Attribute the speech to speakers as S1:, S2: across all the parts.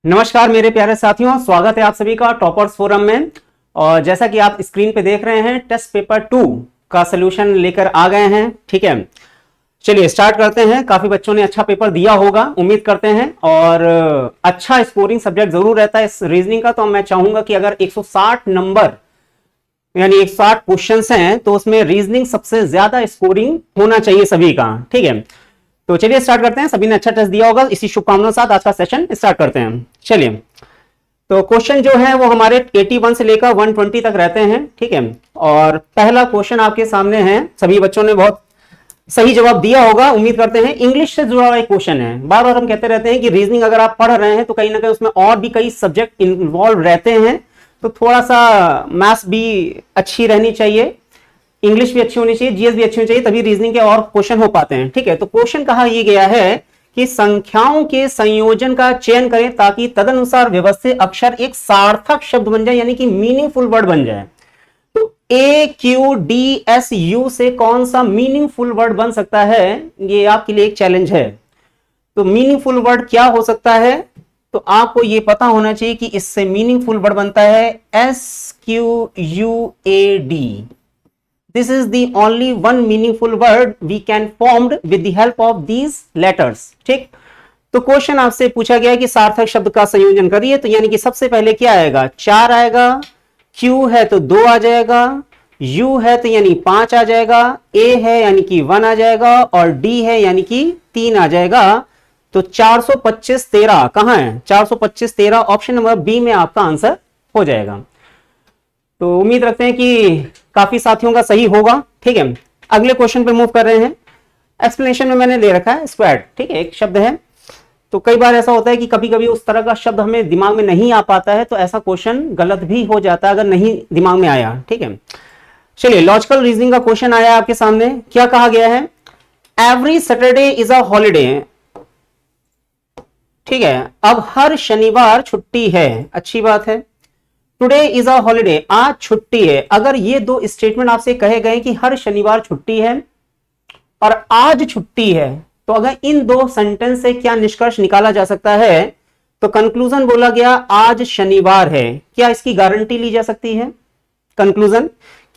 S1: नमस्कार मेरे प्यारे साथियों, स्वागत है आप सभी का टॉपर्स फोरम में। और जैसा कि आप स्क्रीन पे देख रहे हैं, टेस्ट पेपर 2 का सलूशन लेकर आ गए हैं। ठीक है, चलिए स्टार्ट करते हैं। काफी बच्चों ने अच्छा पेपर दिया होगा, उम्मीद करते हैं, और अच्छा स्कोरिंग सब्जेक्ट जरूर रहता है इस रीजनिंग का। तो मैं चाहूंगा कि अगर 160 नंबर यानी 160 क्वेश्चंस हैं तो उसमें रीजनिंग सबसे ज्यादा स्कोरिंग होना चाहिए सभी का। ठीक है, तो चलिए स्टार्ट करते हैं। सभी ने अच्छा टेस्ट दिया होगा, इसी शुभकामनाओं के साथ आज का सेशन स्टार्ट करते हैं। चलिए, तो क्वेश्चन जो है वो हमारे 81 से लेकर 120 तक रहते हैं। ठीक है, और पहला क्वेश्चन आपके सामने है। सभी बच्चों ने बहुत सही जवाब दिया होगा, उम्मीद करते हैं। इंग्लिश से जुड़ा हुआ एक क्वेश्चन है। बार बार हम कहते रहते हैं कि रीजनिंग अगर आप पढ़ रहे हैं तो कहीं ना कहीं उसमें और भी कई सब्जेक्ट इन्वॉल्व रहते हैं, तो थोड़ा सा मैथ्स भी अच्छी रहनी चाहिए, इंग्लिश भी अच्छी होनी चाहिए, जीएस भी अच्छी होनी चाहिए, तभी रीजनिंग के और क्वेश्चन हो पाते हैं। ठीक है, तो क्वेश्चन कहा यह गया है कि संख्याओं के संयोजन का चयन करें ताकि तदनुसार व्यवस्थित अक्षर एक सार्थक शब्द बन जाए, यानी कि मीनिंगफुल वर्ड बन जाए। तो AQDSU से कौन सा मीनिंगफुल वर्ड बन सकता है, ये आपके लिए एक चैलेंज है। तो मीनिंगफुल वर्ड क्या हो सकता है, तो आपको ये पता होना चाहिए कि इससे मीनिंगफुल वर्ड बनता है SQUAD। This is the only one meaningful word we can formed with the help of these letters। ठीक, तो क्वेश्चन आपसे पूछा गया है कि सार्थक शब्द का संयोजन करिए, तो यानी कि सबसे पहले क्या आएगा, 4 आएगा, Q है तो 2 आ जाएगा, U है तो यानी 5 आ जाएगा, A है यानी कि 1 आ जाएगा, और D है यानी कि 3 आ जाएगा। तो 425 13 कहां है, 425 13 ऑप्शन नंबर बी में आपका आंसर हो जाएगा। तो उम्मीद रखते हैं कि काफी साथियों का सही होगा। ठीक है, अगले क्वेश्चन पे मूव कर रहे हैं। एक्सप्लेनेशन में मैंने ले रखा है स्क्वाड। ठीक है, एक शब्द है, तो कई बार ऐसा होता है कि कभी कभी उस तरह का शब्द हमें दिमाग में नहीं आ पाता है, तो ऐसा क्वेश्चन गलत भी हो जाता है अगर नहीं दिमाग में आया। ठीक है, चलिए लॉजिकल रीजनिंग का क्वेश्चन आया आपके सामने। क्या कहा गया है, every Saturday is a holiday. ठीक है, अब हर शनिवार छुट्टी है, अच्छी बात है। टुडे इज अ हॉलीडे, आज छुट्टी है। अगर ये दो स्टेटमेंट आपसे कहे गए कि हर शनिवार छुट्टी है और आज छुट्टी है, तो अगर इन दो सेंटेंस से क्या निष्कर्ष निकाला जा सकता है, तो कंक्लूजन बोला गया आज शनिवार है। क्या इसकी गारंटी ली जा सकती है, कंक्लूजन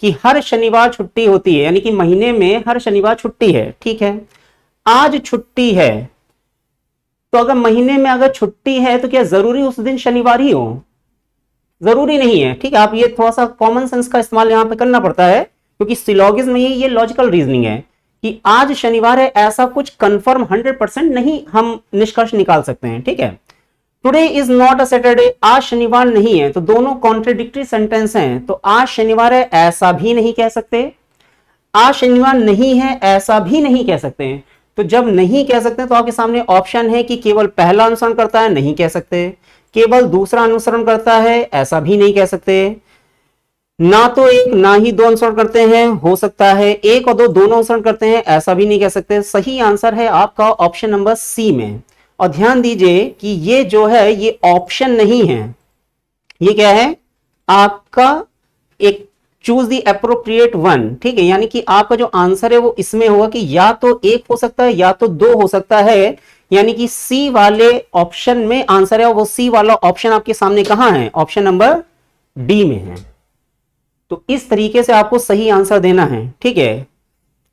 S1: कि हर शनिवार छुट्टी होती है, यानी कि महीने में हर शनिवार छुट्टी है। ठीक है, आज छुट्टी है, तो अगर महीने में अगर छुट्टी है तो क्या जरूरी उस दिन शनिवार ही हो, जरूरी नहीं है। ठीक है, आप ये थोड़ा सा कॉमन सेंस का इस्तेमाल यहां पे करना पड़ता है, क्योंकि सिलोगिज्म में ये लॉजिकल रीजनिंग है कि आज शनिवार है, ऐसा कुछ कंफर्म 100% नहीं हम निष्कर्ष निकाल सकते हैं। ठीक है, today is not a Saturday, आज शनिवार नहीं है, तो दोनों कॉन्ट्रेडिक्टरी सेंटेंस हैं। तो आज शनिवार है ऐसा भी नहीं कह सकते, आज शनिवार नहीं है ऐसा भी नहीं कह सकते हैं। तो जब नहीं कह सकते तो आपके सामने ऑप्शन है कि केवल पहला अनुसरण करता है, नहीं कह सकते, केवल दूसरा अनुसरण करता है, ऐसा भी नहीं कह सकते, ना तो एक ना ही दो अनुसरण करते हैं, हो सकता है एक और दो दोनों अनुसरण करते हैं, ऐसा भी नहीं कह सकते। सही आंसर है आपका ऑप्शन नंबर सी में। और ध्यान दीजिए कि ये जो है ये ऑप्शन नहीं है, ये क्या है, आपका एक चूज द एप्रोप्रिएट वन। ठीक है, यानी कि आपका जो आंसर है वो इसमें होगा कि या तो एक हो सकता है या तो दो हो सकता है, यानी कि सी वाले ऑप्शन में आंसर है। वो सी वाला ऑप्शन आपके सामने कहां है, ऑप्शन नंबर डी में है। तो इस तरीके से आपको सही आंसर देना है। ठीक है,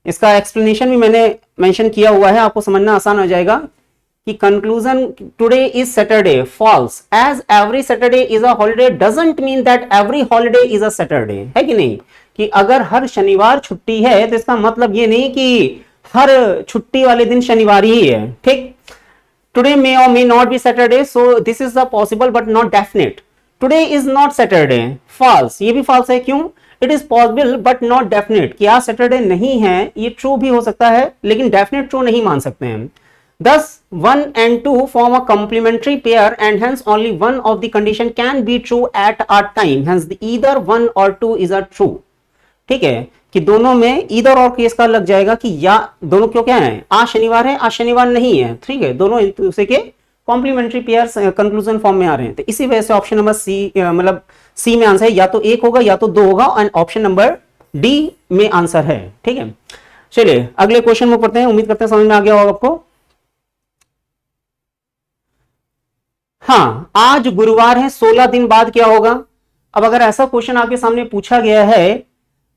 S1: इसका एक्सप्लेनेशन भी मैंने मेंशन किया हुआ है, आपको समझना आसान हो जाएगा कि conclusion today is Saturday false, as every Saturday is a holiday doesn't mean that every holiday is a Saturday. है कि नहीं, कि अगर हर शनिवार छुट्टी है तो इसका मतलब ये नहीं कि हर छुट्टी वाले दिन शनिवार ही है। ठीक, टुडे मे और may not be Saturday, so this is a possible but not definite. Today is not Saturday, false, ये भी फॉल्स है। क्यों, it is possible but not definite, कि आज सैटरडे नहीं है, ये ट्रू भी हो सकता है लेकिन डेफिनेट ट्रू नहीं मान सकते हैं। Thus, 1 and 2 form a complementary pair and hence only one of the condition can be true at a time. Hence, either 1 or 2 is a true. ठीक है, कि दोनों में इधर और केस का लग जाएगा कि या दोनों क्यों क्या है, आज शनिवार है आज शनिवार नहीं है। ठीक है, दोनों एक दूसरे के कॉम्प्लीमेंट्री पेयर्स कंक्लूजन फॉर्म में आ रहे हैं। तो इसी वजह से ऑप्शन नंबर सी, मतलब सी में आंसर है, या तो एक होगा या तो दो होगा, एंड ऑप्शन नंबर डी में आंसर है। ठीक है, चलिए अगले क्वेश्चन में पढ़ते हैं, उम्मीद करते हैं समझ में आ गया होगा आपको। हाँ, आज गुरुवार है, 16 दिन बाद क्या होगा? अब अगर ऐसा क्वेश्चन आपके सामने पूछा गया है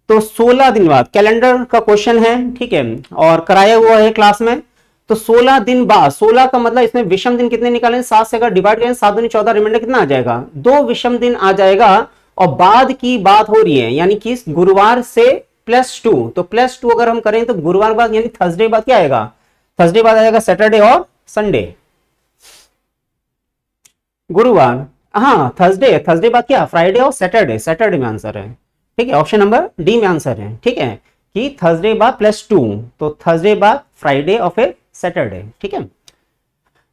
S1: तो 16 दिन बाद, कैलेंडर का क्वेश्चन है, ठीक है, और कराया हुआ है क्लास में, तो 16 दिन बाद, 16 का मतलब इसमें विषम दिन कितने निकालें? 7 से अगर डिवाइड करें, 7 दूनी 14, रिमाइंडर कितना आ जाएगा? 2 विषम दिन आ जाएगा। और बाद की बात हो रही है, यानी कि गुरुवार से +2, तो +2 अगर हम करें तो गुरुवार बाद यानी थर्सडे बाद क्या आएगा? थर्सडे बाद आएगा सैटरडे और संडे। गुरुवार, हाँ थर्सडे, थर्सडे बाद क्या? फ्राइडे और सैटरडे, सैटरडे में आंसर है, ठीक है, ऑप्शन नंबर डी में आंसर है, ठीक है, कि थर्सडे बाद +2, तो थर्सडे बाद फ्राइडे और फिर सैटरडे, ठीक है।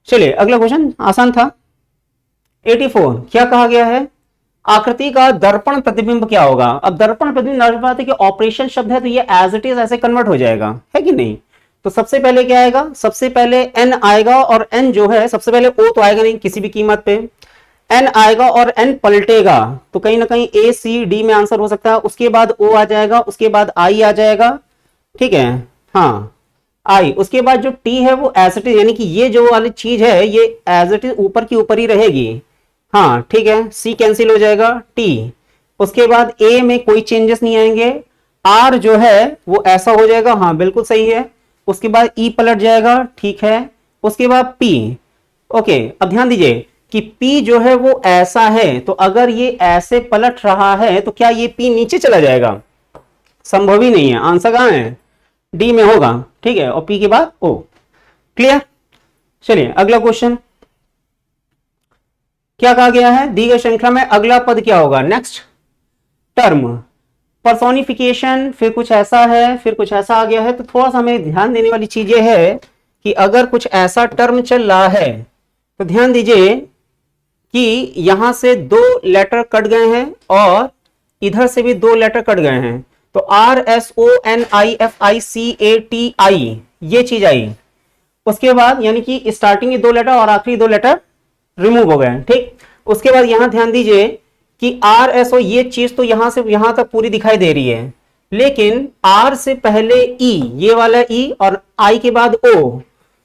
S1: चलिए अगला क्वेश्चन आसान था। 84 क्या कहा गया है? आकृति का दर्पण प्रतिबिंब क्या होगा? अब दर्पण प्रतिबिंब बात है कि ऑपरेशन शब्द है तो ये एज इट इज ऐसे कन्वर्ट हो जाएगा, है कि नहीं? तो सबसे पहले क्या आएगा? सबसे पहले एन आएगा, और एन जो है सबसे पहले ओ तो आएगा नहीं किसी भी कीमत पे, एन आएगा और एन पलटेगा, तो कहीं ना कहीं ए सी डी में आंसर हो सकता है। उसके बाद ओ आ जाएगा, उसके बाद आई आ जाएगा, ठीक है, हाँ आई। उसके बाद जो टी है वो एज इट इज, यानी कि ये जो वाली चीज है ये एज इट इज ऊपर की ऊपर ही रहेगी, हाँ ठीक है, सी कैंसिल हो जाएगा, टी। उसके बाद ए में कोई चेंजेस नहीं आएंगे, आर जो है वो ऐसा हो जाएगा, हाँ बिल्कुल सही है। उसके बाद ई पलट जाएगा, ठीक है। उसके बाद पी, ओके। अब ध्यान दीजिए कि पी जो है वो ऐसा है, तो अगर ये ऐसे पलट रहा है तो क्या ये पी नीचे चला जाएगा? संभव ही नहीं है, आंसर कहां है? डी में होगा, ठीक है, और पी के बाद ओ। क्लियर? चलिए अगला क्वेश्चन क्या कहा गया है? दी गई श्रृंखला में अगला पद क्या होगा? नेक्स्ट टर्म पर्सोनिफिकेशन, फिर कुछ ऐसा है, फिर कुछ ऐसा आ गया है, तो थोड़ा सा हमें ध्यान देने वाली चीज ये है कि अगर कुछ ऐसा टर्म चल रहा है तो ध्यान दीजिए कि यहां से 2 लेटर कट गए हैं और इधर से भी 2 लेटर कट गए हैं, तो RSONIFICATI ये चीज आई। उसके बाद यानी कि स्टार्टिंग के 2 लेटर और आखिरी 2 लेटर रिमूव हो गए, ठीक। उसके बाद यहां ध्यान दीजिए कि RSO ये चीज तो यहां से यहां तक पूरी दिखाई दे रही है, लेकिन R से पहले E, ये वाला E और I के बाद O,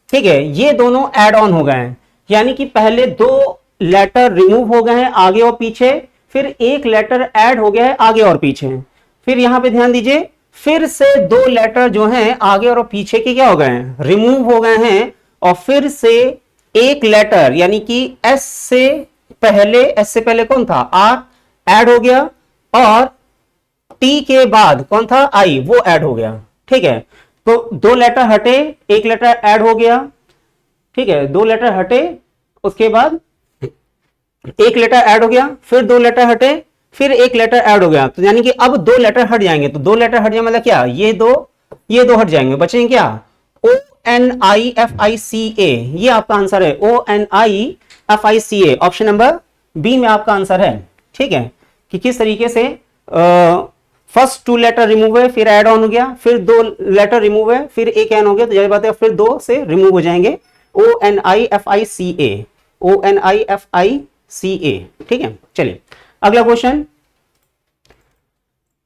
S1: ठीक है, ये दोनों एड ऑन हो गए हैं, यानी कि पहले 2 लेटर रिमूव हो गए हैं आगे और पीछे, फिर एक लेटर ऐड हो गया है आगे और पीछे। फिर यहां पे ध्यान दीजिए, फिर से 2 लेटर जो हैं आगे और पीछे के क्या हो गए हैं? रिमूव हो गए हैं, और फिर से एक लेटर यानी कि एस से पहले कौन था? आर ऐड हो गया, और टी के बाद कौन था? आई, वो ऐड हो गया, ठीक है। तो 2 लेटर हटे, एक लेटर ऐड हो गया, ठीक है, 2 लेटर हटे, उसके बाद एक लेटर ऐड हो गया, फिर 2 लेटर हटे, फिर एक लेटर ऐड हो गया, तो यानी कि अब 2 लेटर हट जाएंगे, तो 2 लेटर हट जाए मतलब क्या? ये दो हट जाएंगे, बचेंगे क्या? ONIFICA, ये आपका आंसर है, ONIFICA, ऑप्शन नंबर बी में आपका आंसर है, ठीक है, कि किस तरीके से फर्स्ट 2 लेटर रिमूव है, फिर ऐड ऑन हो गया, फिर 2 लेटर रिमूव है, फिर एक एन हो गया, तो जाहिर बात है फिर 2 से रिमूव हो जाएंगे। ONIFICA, ONIFICA, ठीक है। चलिए अगला क्वेश्चन,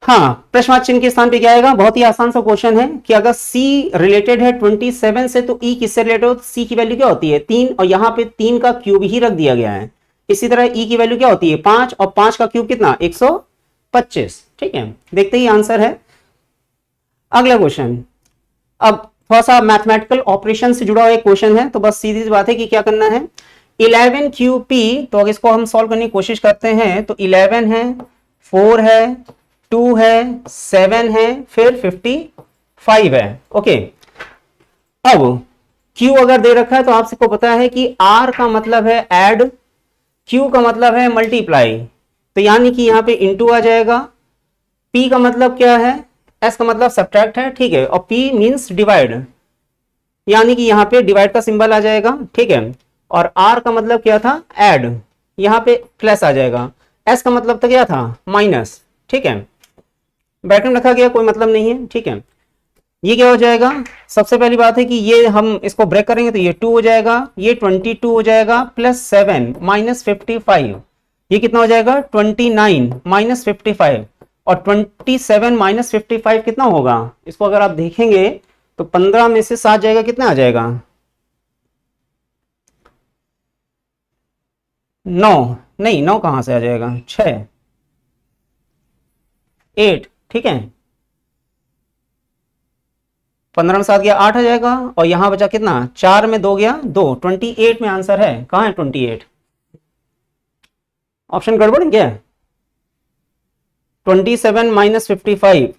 S1: हाँ प्रश्नवाची चिन्ह के स्थान पे क्या आएगा? बहुत ही आसान सा क्वेश्चन है कि अगर C रिलेटेड है 27 से तो E किससे रिलेटेड हो? C की वैल्यू क्या होती है? 3, और यहां पे 3 का क्यूब ही रख दिया गया है। इसी तरह E की वैल्यू क्या होती है? 5, और 5 का क्यूब कितना? 125, ठीक है, देखते ही आंसर है। अगला क्वेश्चन, अब थोड़ा सा मैथमेटिकल ऑपरेशन से जुड़ा हुआ एक क्वेश्चन है, तो बस सीधी सी बात है कि क्या करना है। 11QP, तो अगर इसको हम सॉल्व करने की कोशिश करते हैं तो 11 है, 4 है, 2 है, 7 है, फिर 55 है, ओके। अब Q अगर दे रखा है तो आप सबको पता है कि R का मतलब है ऐड, Q का मतलब है मल्टीप्लाई, तो यानी कि यहां पे इंटू आ जाएगा। P का मतलब क्या है? S का मतलब सब्ट्रैक्ट है, ठीक है, और P मींस डिवाइड, यानी कि यहां पे डिवाइड का सिंबल आ जाएगा, ठीक है। और R का मतलब क्या था? ऐड, यहां पे प्लस आ जाएगा। S का मतलब तो क्या था? माइनस, ठीक है, ब्रैकेट में रखा गया, कोई मतलब नहीं है, ठीक है। ये क्या हो जाएगा? सबसे पहली बात है कि ये हम इसको ब्रेक करेंगे तो ये 2 हो जाएगा, ये 22 हो जाएगा, प्लस 7 माइनस 55, ये कितना हो जाएगा? 29 माइनस 55, और 27 माइनस 55 कितना होगा? इसको अगर आप देखेंगे तो 15 में से 7 जाएगा, कितना आ जाएगा? 9 नहीं, 9 कहां से आ जाएगा, 6 8, ठीक है, 15 में 7 गया 8 आ जाएगा, और यहां बचा कितना, 4 में 2 गया 2, 28 में आंसर है। कहां है 28? ऑप्शन गड़बड़ है क्या? 27 माइनस 55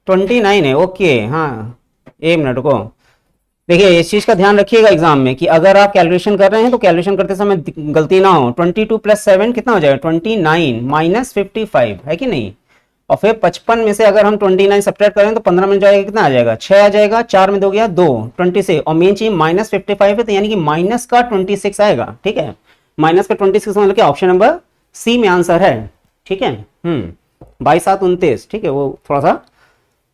S1: 29 है, ओके। हाँ, एक मिनट को, देखिए इस चीज का ध्यान रखिएगा एग्जाम में कि अगर आप कैलकुलेशन कर रहे हैं तो कैलकुलेशन करते समय गलती ना हो। 22 प्लस 7 कितना हो जाएगा, 29 माइनस 55 है कि नहीं, और फिर 55 में से अगर हम 29 सब्ट्रैक्ट करें तो 15 में जाएगा कितना आ जाएगा, 6 आ जाएगा, 4 में 2 गया 2, 26, और मेन चीज माइनस 55 है, तो यानी कि माइनस का 26 आएगा, ठीक है, माइनस का 26 मतलब कि ऑप्शन नंबर सी में आंसर है, ठीक है। 22 7 29, ठीक है, वो थोड़ा सा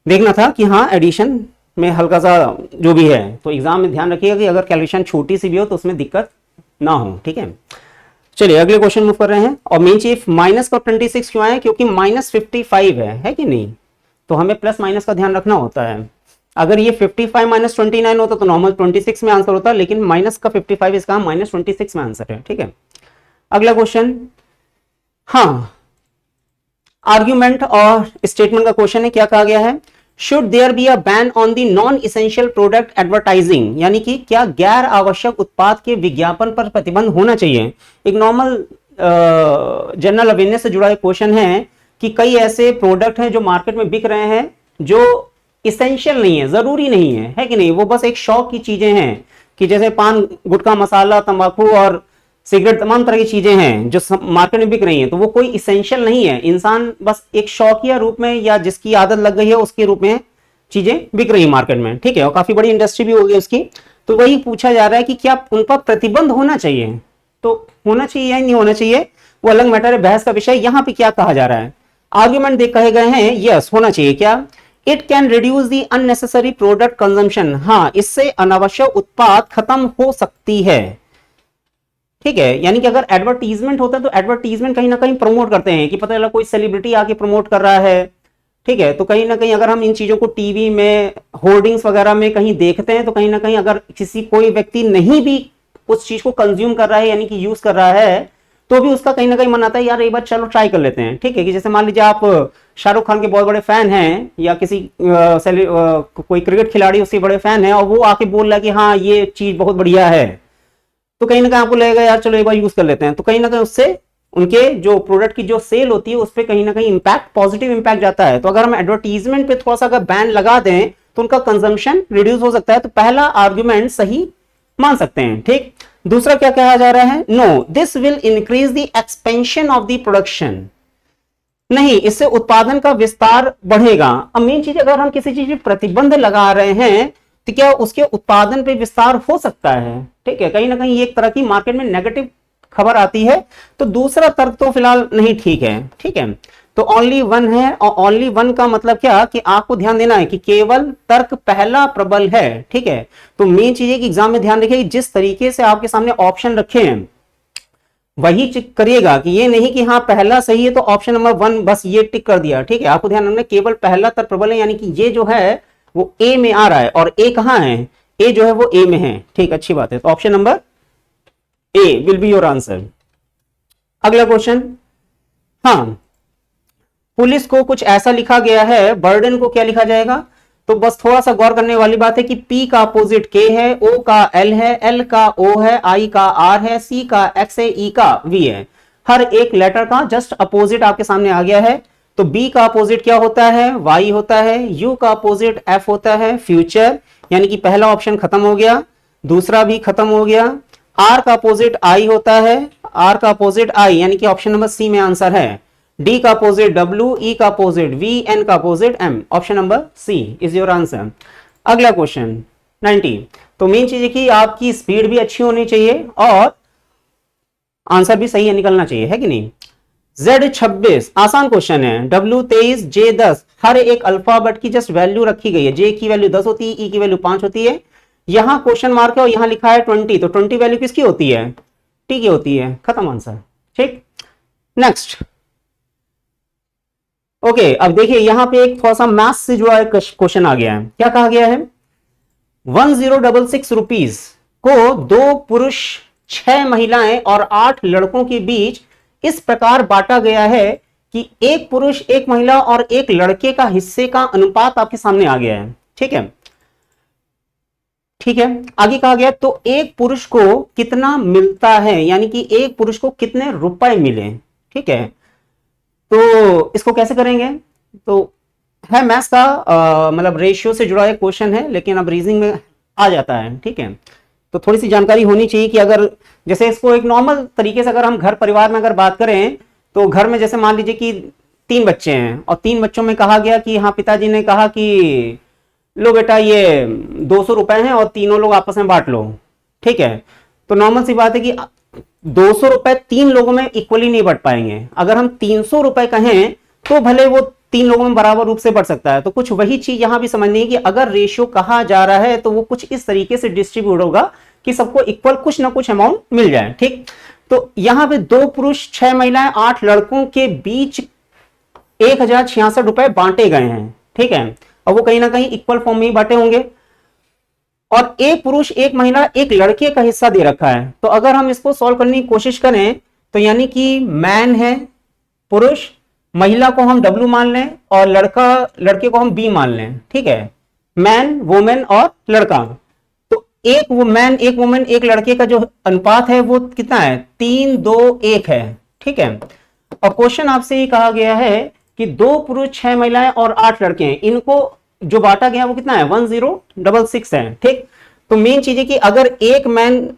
S1: देखना था कि हाँ एडिशन में हल्का सा जो भी है, तो एग्जाम में ध्यान रखिएगा कि अगर कैलकुलेशन छोटी सी भी हो तो उसमें दिक्कत ना हो, ठीक है। चलिए अगले क्वेश्चन मूव कर रहे हैं, और मेन चीज माइनस का 26 क्यों आया, क्योंकि माइनस 55 है कि नहीं, तो हमें प्लस माइनस का ध्यान रखना होता है। अगर ये 55 माइनस 29 होता तो नॉर्मल 26 में आंसर होता, लेकिन माइनस का 55 इसका माइनस 26 में आंसर है, ठीक है। अगला क्वेश्चन, हाँ आर्ग्यूमेंट और स्टेटमेंट का क्वेश्चन है, क्या कहा गया है, should there be a ban on the non essential product advertising, यानी कि क्या गैर आवश्यक उत्पाद के विज्ञापन पर प्रतिबंध होना चाहिए। एक नॉर्मल जनरल अवेयरनेस से जुड़ा एक क्वेश्चन है कि कई ऐसे प्रोडक्ट हैं जो मार्केट में बिक रहे हैं जो इसेंशियल नहीं है, जरूरी नहीं है कि नहीं, वो बस एक शौक की चीजें हैं, कि जैसे पान गुटखा मसाला तंबाकू और सिगरेट, तमाम तरह की चीजें हैं जो मार्केट में बिक रही हैं, तो वो कोई इसेंशियल नहीं है, इंसान बस एक शौकिया रूप में या जिसकी आदत लग गई है उसके रूप में चीजें बिक रही है मार्केट में, ठीक है, और काफी बड़ी इंडस्ट्री भी होगी उसकी। तो वही पूछा जा रहा है कि क्या उन पर प्रतिबंध होना चाहिए, तो होना चाहिए या नहीं होना चाहिए वो अलग मैटर है, बहस का विषय। यहां पे क्या कहा जा रहा है, आर्ग्यूमेंट देख कहे गए हैं यस होना चाहिए, क्या, it can reduce the unnecessary product consumption, हाँ इससे अनावश्यक उत्पाद खत्म हो सकती है, ठीक है। यानी कि अगर एडवर्टीजमेंट होता है तो एडवर्टीजमेंट कहीं ना कहीं प्रमोट करते हैं, कि पता चला कोई सेलिब्रिटी आके प्रमोट कर रहा है, ठीक है, तो कहीं ना कहीं अगर हम इन चीजों को टीवी में होर्डिंग्स वगैरह में कहीं देखते हैं तो कहीं ना कहीं अगर किसी कोई व्यक्ति नहीं भी उस चीज को कंज्यूम कर रहा है यानी कि यूज कर रहा है, तो भी उसका कहीं ना कहीं मन आता है यार एक बार चलो ट्राई कर लेते हैं, ठीक है। कि जैसे मान लीजिए आप शाहरुख खान के बहुत बड़े फैन हैं, या किसी कोई क्रिकेट खिलाड़ी उसके बड़े फैन है और वो आके बोल रहा है कि हाँ ये चीज बहुत बढ़िया है, तो कहीं ना कहीं आपको लगेगा यार चलो एक बार यूज कर लेते हैं, तो कहीं ना कहीं उससे उनके जो प्रोडक्ट की जो सेल होती है उस पर कहीं ना कहीं इंपैक्ट, पॉजिटिव इंपैक्ट जाता है। तो अगर हम एडवर्टीजमेंट पे थोड़ा सा अगर बैन लगा दें तो उनका कंजम्पशन रिड्यूस हो सकता है, तो पहला आर्ग्यूमेंट सही मान सकते हैं, ठीक। दूसरा क्या कहा जा रहा है, no this will increase the expansion of the production, नहीं इससे उत्पादन का विस्तार बढ़ेगा। अब मेन चीज अगर हम किसी चीज पर प्रतिबंध लगा रहे हैं तो क्या उसके उत्पादन पे विस्तार हो सकता है, ठीक है, कहीं ना कहीं एक तरह की मार्केट में नेगेटिव खबर आती है, तो दूसरा तर्क तो फिलहाल नहीं ठीक है, ठीक है। तो ओनली वन है, और ओनली वन का मतलब क्या कि आपको ध्यान देना है कि केवल तर्क पहला प्रबल है, ठीक है। तो मेन चीज है कि एग्जाम में ध्यान रखिए जिस तरीके से आपके सामने ऑप्शन रखे हैं वही चेक करिएगा, कि ये नहीं कि हाँ पहला सही है तो ऑप्शन नंबर 1 बस ये टिक कर दिया, ठीक है। आपको ध्यान रखना केवल पहला तर्क प्रबल है, यानी कि ये जो है वो ए में आ रहा है, और ए कहां है, ए जो है वो ए में है, ठीक, अच्छी बात है। तो option number A will be your answer. अगला क्वेश्चन, हाँ पुलिस को कुछ ऐसा लिखा गया है, बर्डन को क्या लिखा जाएगा, तो बस थोड़ा सा गौर करने वाली बात है कि P का अपोजिट K है, O का L है, L का O है, I का R है, C का X है, E का V है, हर एक लेटर का जस्ट अपोजिट आपके सामने आ गया है। तो B का अपोजिट क्या होता है, Y होता है, U का अपोजिट F होता है, फ्यूचर, यानी कि पहला ऑप्शन खत्म हो गया, दूसरा भी खत्म हो गया। R का अपोजिट I होता है, R का अपोजिट I यानी कि ऑप्शन नंबर C में आंसर है। डी का अपोजिट W, E का अपोजिट V, N का opposite M, option number C is your answer. अगला क्वेश्चन 90, तो मेन चीज है कि आपकी स्पीड भी अच्छी होनी चाहिए और आंसर भी सही निकलना चाहिए, है कि नहीं। Z26 आसान क्वेश्चन है, W23, J10, हर एक अल्फाबेट की जस्ट वैल्यू रखी गई है, J की वैल्यू 10 होती है, E की वैल्यू 5 होती है, यहां क्वेश्चन मार्क है और यहां लिखा है 20, तो 20 वैल्यू किसकी होती है, T की होती है, खत्म आंसर, ठीक। नेक्स्ट, ओके अब देखिए यहां पे एक थोड़ा सा मैथ्स से जुड़ा एक क्वेश्चन आ गया है, क्या कहा गया है, 1066 रुपीज को 2 पुरुष 6 महिलाएं और 8 लड़कों के बीच इस प्रकार बांटा गया है कि एक पुरुष एक महिला और एक लड़के का हिस्से का अनुपात आपके सामने आ गया है। ठीक है, ठीक है। आगे कहा गया तो एक पुरुष को कितना मिलता है, यानी कि एक पुरुष को कितने रुपए मिले। ठीक है, तो इसको कैसे करेंगे, तो है मैथ्स का मतलब रेशियो से जुड़ा एक क्वेश्चन है, लेकिन अब रीजनिंग में आ जाता है। ठीक है, तो थोड़ी सी जानकारी होनी चाहिए कि अगर जैसे इसको एक नॉर्मल तरीके से अगर हम घर परिवार में अगर बात करें, तो घर में जैसे मान लीजिए कि 3 बच्चे हैं और 3 बच्चों में कहा गया कि हाँ पिताजी ने कहा कि लो बेटा ये 200 रुपए हैं और तीनों लोग आपस में बांट लो। ठीक है, तो नॉर्मल सी बात है कि 200 रुपए 3 लोगों में इक्वली नहीं बट पाएंगे। अगर हम 300 रुपए कहें तो भले वो 3 लोगों में बराबर रूप से बढ़ सकता है। तो कुछ वही चीज यहां भी समझनी है कि अगर रेशियो कहा जा रहा है तो वो कुछ इस तरीके से डिस्ट्रीब्यूट होगा कि सबको इक्वल कुछ ना कुछ अमाउंट मिल जाए। ठीक, तो यहां पे 2 पुरुष 6 महिलाएं 8 लड़कों के बीच 1066 रुपए बांटे गए हैं। ठीक है, और वो कहीं ना कहीं इक्वल फॉर्म में ही बांटे होंगे और एक पुरुष एक महिला एक लड़के का हिस्सा दे रखा है। तो अगर हम इसको सॉल्व करने की कोशिश करें तो यानी कि मैन है पुरुष, महिला को हम W मान लें और लड़के को हम B मान लें। ठीक है, मैन वुमेन और लड़का, तो एक वो मैन एक वुमेन एक लड़के का जो अनुपात है वो कितना है, 3 2 1 है। ठीक है, और क्वेश्चन आपसे ये कहा गया है कि 2 पुरुष 6 महिलाएं और 8 लड़के हैं, इनको जो बांटा गया वो कितना है, 1066 है। ठीक, तो मेन चीज है कि अगर एक मैन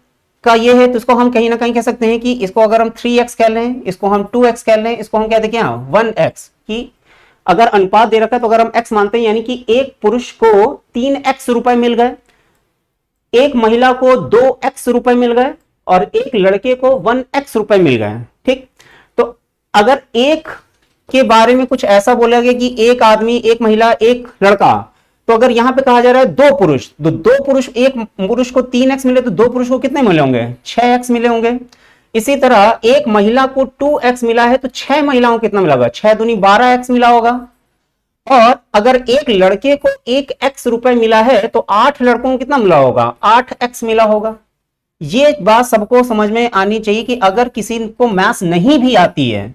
S1: का ये है तो इसको हम कहीं ना कहीं कह सकते हैं कि इसको अगर हम 3x कह लें, इसको हम 2x कह लें, इसको हम कहते हैं क्या 1x, कि अगर अनुपात दे रखा है तो अगर हम x मानते हैं यानी कि एक पुरुष को 3x रुपए मिल गए, एक महिला को 2x रुपए मिल गए और एक लड़के को 1x रुपए मिल गए। ठीक, तो अगर एक के बारे में कुछ ऐसा बोला गया कि एक आदमी एक महिला एक लड़का, तो अगर यहां पे कहा जा रहा है 2 पुरुष, तो 2 पुरुष एक पुरुष को 3x मिले तो 2 पुरुष को कितने मिले होंगे, 6x मिले होंगे। इसी तरह एक महिला को 2x मिला है तो 6 महिलाओं को कितना मिला होगा, 6 दूनी 12x मिला होगा। और अगर एक लड़के को 1x रुपए मिला है तो 8 लड़कों को कितना मिला होगा, 8x मिला होगा। ये बात सबको समझ में आनी चाहिए कि अगर किसी को मैथ्स नहीं भी आती है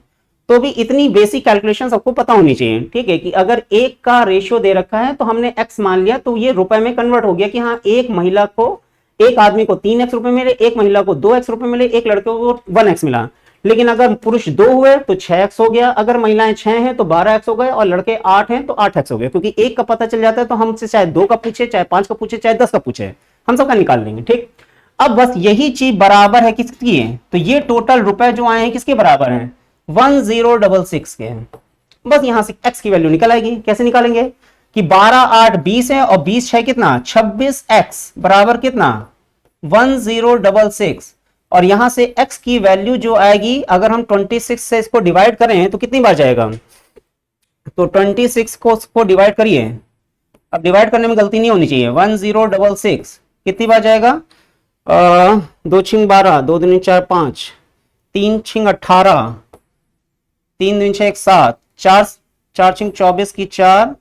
S1: तो भी इतनी बेसिक कैलकुलेशन सबको पता होनी चाहिए। ठीक है, कि अगर एक का रेशियो दे रखा है तो हमने x मान लिया तो ये रुपए में कन्वर्ट हो गया कि हाँ एक महिला को एक आदमी को 3x रुपए मिले, एक महिला को 2x रुपए मिले, एक लड़के को 1x मिला। लेकिन अगर पुरुष 2 हुए तो 6x हो गया, अगर महिलाएं 6 हैं तो 12x हो गए और लड़के 8 हैं तो 8x हो गए। क्योंकि एक का पता चल जाता है तो हमसे चाहे 2 का पूछे, चाहे 5 का पूछे, चाहे 10 का पूछे, हम सबका निकाल लेंगे। ठीक, अब बस यही चीज बराबर है किसकी है, तो ये टोटल रुपए जो आए हैं किसके बराबर हैं, 1066 के हैं। बस यहां से x की वैल्यू निकल आएगी। कैसे निकालेंगे कि 12 8 20 है और 20 6 कितना 26x बराबर कितना 1066, और यहां से x की वैल्यू जो आएगी अगर हम 26 से इसको डिवाइड करें तो कितनी बार जाएगा, तो 26 को डिवाइड करिए। अब डिवाइड करने में गलती नहीं होनी चाहिए, 1066 कितनी बार जाएगा, 2 छिंग 12, 2 दूनी 4 5, 3 छिंग 18, 3 दूनी 6 7, 4 छिंग 24 की 4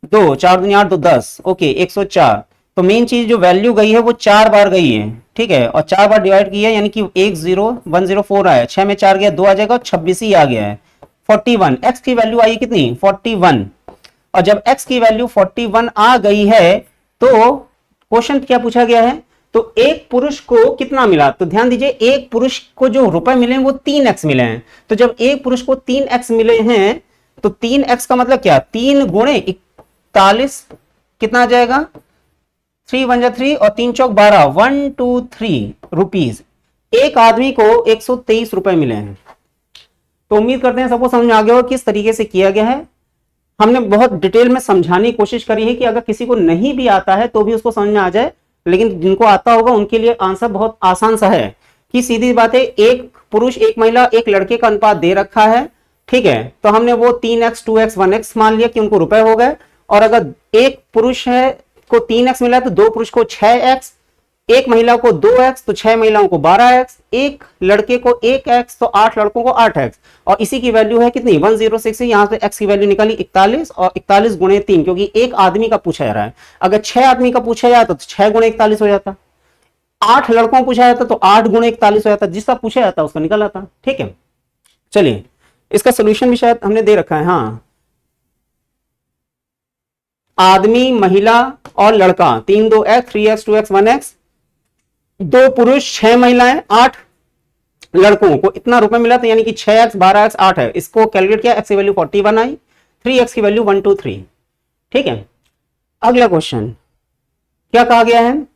S1: 2, 4 दूनी 8 2 10, ओके 104। तो मेन चीज जो वैल्यू गई है वो 4 बार गई है। ठीक है, और 4 बार डिवाइड किया यानी कि 10104 आया, 6 में 4 गया 2 आ जाएगा, 26 ही आ गया है। 41 x की वैल्यू आई कितनी 41, और जब x की वैल्यू 41 आ गई है तो क्वेश्चन क्या पूछा गया है, तो एक पुरुष को कितना मिला, तो ध्यान दीजिए एक पुरुष को जो रुपए मिले हैं वो 3x मिले हैं। तो जब एक पुरुष को 3x मिले हैं तो 3x का मतलब क्या, 3 गुणे 41 कितना आ जाएगा, 3 1 जा 3 और 3 चौक 12, 123 रुपीज। एक आदमी को 123 रुपए मिले हैं। तो उम्मीद करते हैं सबको समझ में आ गया हो किस तरीके से किया गया है। हमने बहुत डिटेल में समझाने की कोशिश करी है कि अगर किसी को नहीं भी आता है तो भी उसको समझ में आ जाए, लेकिन जिनको आता होगा उनके लिए आंसर बहुत आसान सा है कि सीधी बात है, एक पुरुष एक महिला एक लड़के का अनुपात दे रखा है। ठीक है, तो हमने वो 3x 2x 1x मान लिया कि उनको रुपए हो गए, और अगर एक पुरुष है को 3x मिला तो 2 पुरुष को 6x, एक महिला को 2x तो 6 महिलाओं को 12x, एक लड़के को 1x तो 8 लड़कों को 8x, और इसी की वैल्यू है कितनी 106 है। यहां से x की वैल्यू निकाली 41 और 41 गुणे 3, क्योंकि एक आदमी का पूछा जा रहा है। अगर 6 आदमी का पूछा जाता तो 6 गुणे 41 हो जाता, 8 लड़कों पूछा जाता तो 8 गुणे 41 हो जाता, जिसका पूछा जाता उसका निकल आता। ठीक है, चलिए इसका सोल्यूशन भी शायद हमने दे रखा है। हाँ, आदमी, महिला और लड़का 3 2x 3x 2x 1x, 2 पुरुष 6 महिलाएं 8 लड़कों को इतना रुपए मिला, तो यानी कि 6x 12x 8 है। इसको कैलकुलेट किया, x की वैल्यू 41 आई, 3x की वैल्यू 123। ठीक है, अगला क्वेश्चन क्या कहा गया है,